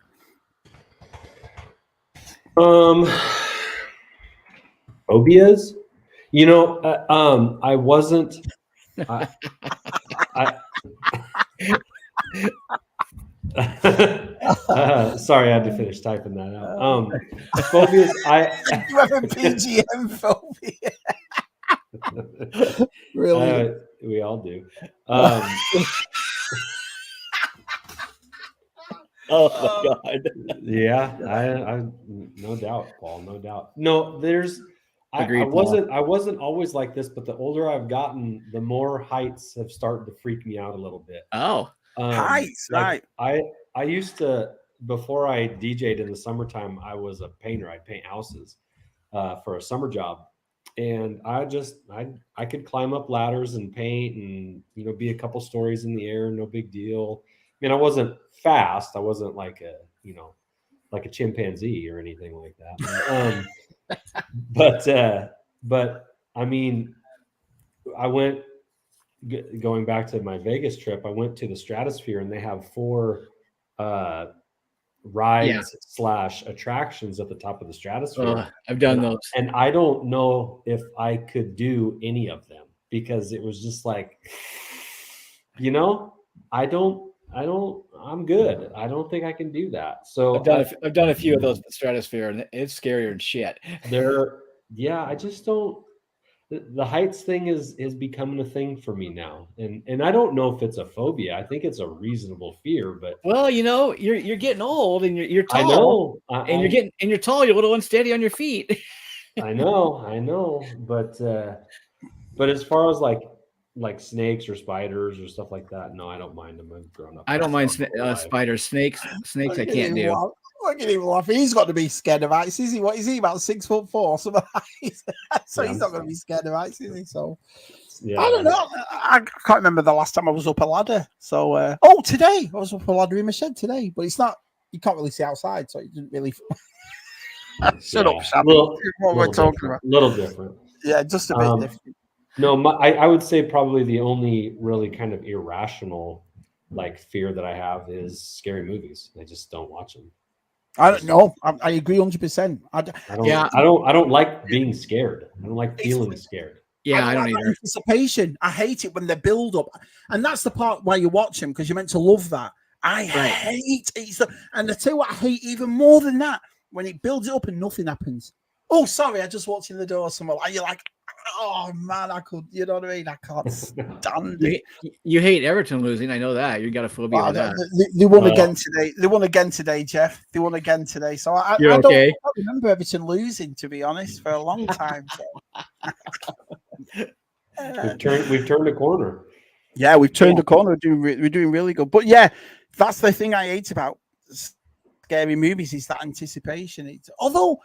Phobias? You know, I wasn't. Sorry, I had to finish typing that out. Phobias. You have a PGM phobia. Really? We all do. Oh my God. Yeah, I no doubt, Paul, no doubt. No, I wasn't always like this, but the older I've gotten, the more heights have started to freak me out a little bit. Oh, heights, like, right. I used to, before I DJ'd in the summertime, I was a painter. I'd paint houses for a summer job. And I could climb up ladders and paint and, be a couple stories in the air, no big deal. I mean, I wasn't fast. I wasn't like a chimpanzee or anything like that. But I mean, I went, going back to my Vegas trip, I went to the Stratosphere, and they have 4 rides / attractions at the top of the Stratosphere. I've done those. And I don't know if I could do any of them, because it was just like, I'm good. I don't think I can do that. So I've done a few of those at the Stratosphere, and it's scarier than shit. I just don't. The heights thing is becoming a thing for me now, and I don't know if it's a phobia. I think it's a reasonable fear, but you're getting old, and you're tall. I know, and you're tall. You're a little unsteady on your feet. I know, but as far as like snakes or spiders or stuff like that, no, I don't mind them. I've grown up. I don't mind spiders, snakes. I can't do. Look at him laughing. He's got to be scared of heights, is he? What is he, about 6'4" or something? So he's not going to be scared of heights, is he? So yeah, I don't know. I can't remember the last time I was up a ladder. So today I was up a ladder in my shed today, but it's not. You can't really see outside, so it didn't really. Shut up, Sam. What we're talking about? A little different. Yeah, just a bit different. No, I would say probably the only really kind of irrational fear that I have is scary movies. I just don't watch them. I don't know. I agree 100%. I don't like being scared. I don't like feeling scared. Yeah, I don't either. Anticipation. I hate it when they build up, and that's the part why you watch them, because you're meant to love that. I hate it. And the two I hate even more than that, when it builds it up and nothing happens. Oh, sorry, I just walked in the door somewhere. And you're like, oh man, I could. You know what I mean? I can't stand it. You hate Everton losing. I know that. You got a phobia with that. They won again today. They won again today, Jeff. They won again today. So I don't remember Everton losing, to be honest, for a long time. So. We've turned a corner. Yeah, we've turned a corner. We're doing really good. But yeah, that's the thing I hate about scary movies, is that anticipation. Although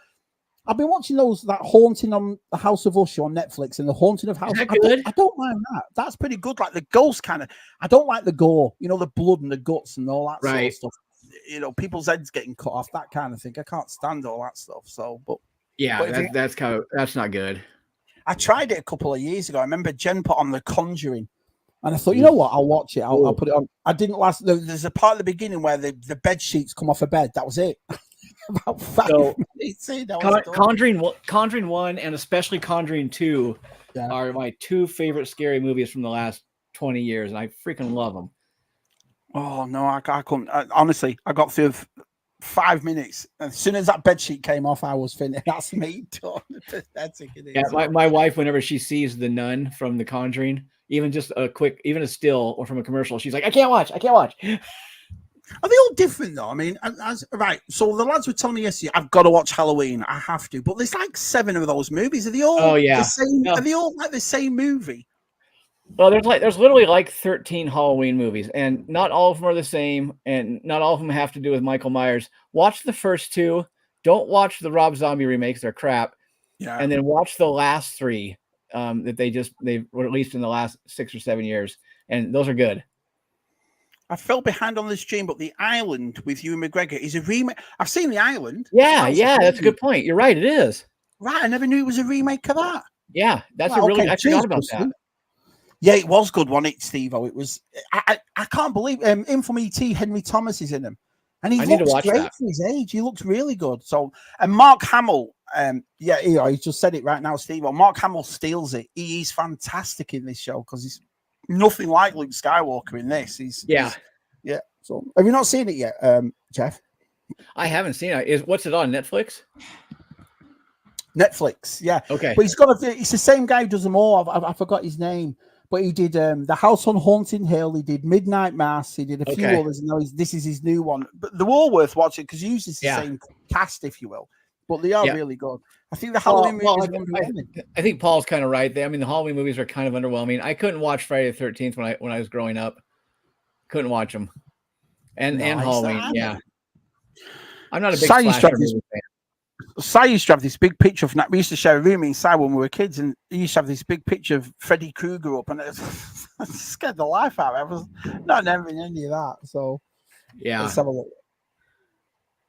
I've been watching that Haunting on the House of Usher on Netflix, and the Haunting of House. I don't mind that. That's pretty good. Like the ghost kind of. I don't like the gore. The blood and the guts and all that sort of stuff. People's heads getting cut off, that kind of thing. I can't stand all that stuff. So, that's not good. I tried it a couple of years ago. I remember Jen put on The Conjuring, and I thought, you know what? I'll watch it. I'll put it on. I didn't last. There's a part at the beginning where the bed sheets come off a bed. That was it. About 5 minutes. Conjuring 1 and especially Conjuring 2 are my 2 favorite scary movies from the last 20 years, and I freaking love them. Oh no, I couldn't. Honestly, I got through 5 minutes. As soon as that bed sheet came off, I was finished. That's me done. That's it. Yeah, my wife, whenever she sees the nun from The Conjuring, even just even a still or from a commercial, she's like, I can't watch. Are they all different though? I mean, right. So the lads were telling me yesterday, I've got to watch Halloween. I have to, but there's like 7 of those movies. Are they all? The same? No. Are they all like the same movie? Well, there's literally like 13 Halloween movies, and not all of them are the same, and not all of them have to do with Michael Myers. Watch the first 2. Don't watch the Rob Zombie remakes; they're crap. Yeah. And then watch the last 3 that they've released in the last 6 or 7 years, and those are good. I fell behind on the stream, but The Island with Ewan McGregor is a remake. I've seen The Island. Yeah, that's a good point. You're right, it is. Right, I never knew it was a remake of that. Yeah, that's a really. I forgot about that. Yeah, it was good, wasn't it, Steve-O? It was. I can't believe Infam ET Henry Thomas is in him, and he looks great for his age. He looks really good. So, and Mark Hamill, he just said it right now, Steve-O. Mark Hamill steals it. He's fantastic in this show because he's nothing like Luke Skywalker in this. He's. So, have you not seen it yet, Jeff? I haven't seen it. What's it on Netflix? Netflix, yeah. Okay. But it's the same guy who does them all. I forgot his name. But he did The House on Haunting Hill. He did Midnight Mass. He did a few others. And now this is his new one. But they're all worth watching because he uses the same cast, if you will. But they are really good. I think the Halloween movies. I think Paul's kind of right there. I mean, the Halloween movies are kind of underwhelming. I couldn't watch Friday the 13th when I was growing up. Couldn't watch them. And Halloween, yeah. I'm not a big slasher movie fan. Si used to have this big picture of. We used to share a room inside when we were kids, and he used to have this big picture of Freddy Krueger up, and it scared the life out of me. I was not having any of that. So let's have a look.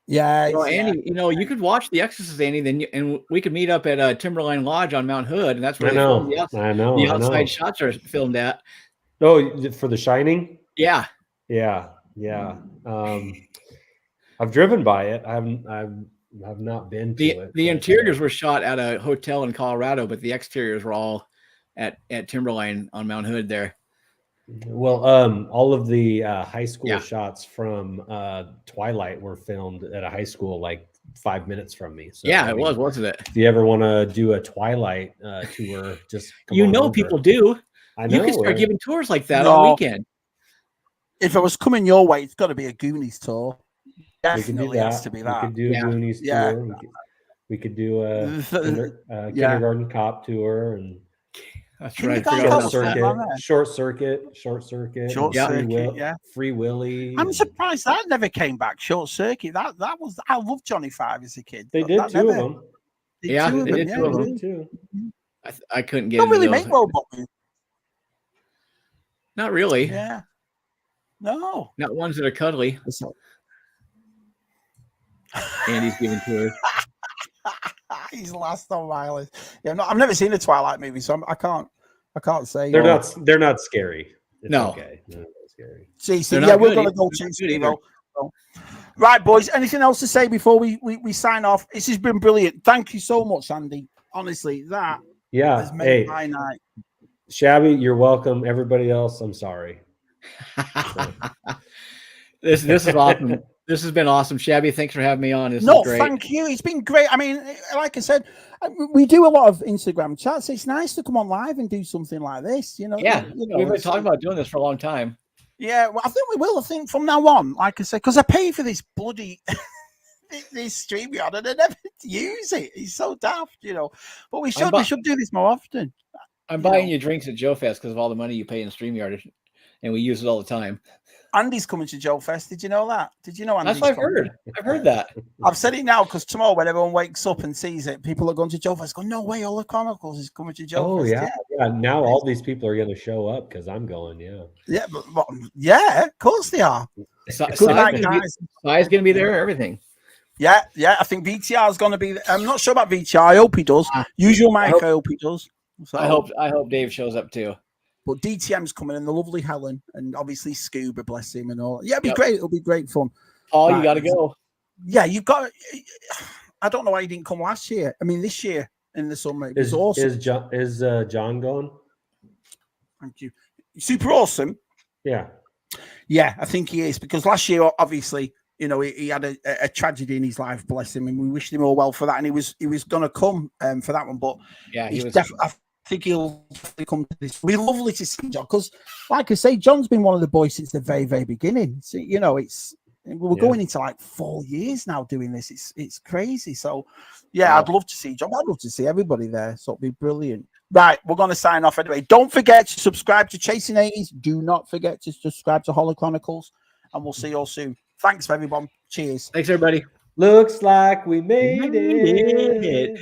Yeah, well, Andy, you could watch The Exorcist, Andy, and we could meet up at Timberline Lodge on Mount Hood, and that's where the outside shots are filmed at. Oh, for The Shining? Yeah. I've driven by it. I've not been to it. The interiors were shot at a hotel in Colorado, but the exteriors were all at Timberline on Mount Hood there. Well, all of the high school shots from Twilight were filmed at a high school like 5 minutes from me. So it was, wasn't it? If you ever want to do a Twilight tour, just people do. I know. You can start giving tours like that on weekend. If I was coming your way, it's got to be a Goonies tour. Definitely has to be that. We could do a Goonies tour. We could do a kindergarten cop tour, and that's right. Short circuit. Free Willy. I'm surprised that never came back. Short Circuit. That was. I loved Johnny Five as a kid. They did two of them. They did two of them too. I couldn't get. Don't really make robot movies. Not really. Yeah. No. Not ones that are cuddly. Andy's giving tours. He's last on my list. Yeah, no, I've never seen a Twilight movie, so I can't say they're not scary. It's no. Okay. They're not scary. We're gonna go to right, boys. Anything else to say before we sign off? This has been brilliant. Thank you so much, Andy. Honestly, that has made my night. Shabby, you're welcome. Everybody else, I'm sorry. This is awesome. This has been awesome. Shabby, thanks for having me on. Thank you. It's been great. I mean, like I said, we do a lot of Instagram chats. It's nice to come on live and do something like this. We've been talking about doing this for a long time. Yeah, well, I think we will. I think from now on, like I said, because I pay for this bloody this StreamYard and I never use it. It's so daft, But we should do this more often. I'm buying you drinks at Joe Fest because of all the money you pay in StreamYard, and we use it all the time. Andy's coming to Joe Fest. Did you know that? Did you know Andy's That's what I've heard. I've heard that. I've said it now because tomorrow when everyone wakes up and sees it, people are going to Joe Fest. Go, no way, all the Chronicles is coming to Joe Fest. Yeah. Now all these people are going to show up because I'm going. Yeah, but of course they are. Good night, guys. Sai's going to be there. Everything. Yeah. I think VTR is going to be there. I'm not sure about VTR. I hope he does. Usual Mike, I hope he does. So, I hope Dave shows up too. But DTM's coming and the lovely Helen and obviously Scuba, bless him and all. Yeah, it'll be great. It'll be great fun. Paul, you got to go. Yeah, you've got. I don't know why you didn't come last year. I mean, this year in the summer, it was awesome. Is John going? Thank you. Super awesome. Yeah, I think he is because last year, obviously, he had a tragedy in his life. Bless him, and we wished him all well for that. And he was going to come for that one, but he's definitely. I think he'll come to this. It'll be lovely to see John because, like I say, John's been one of the boys since the very, very beginning. So, we're going into like 4 years now doing this. It's crazy. So, I'd love to see John. I'd love to see everybody there. So it'll be brilliant. Right, we're going to sign off anyway. Don't forget to subscribe to Chasing 80s. Do not forget to subscribe to Hollow Chronicles, and we'll see you all soon. Thanks, everyone. Cheers. Thanks, everybody. Looks like we made it.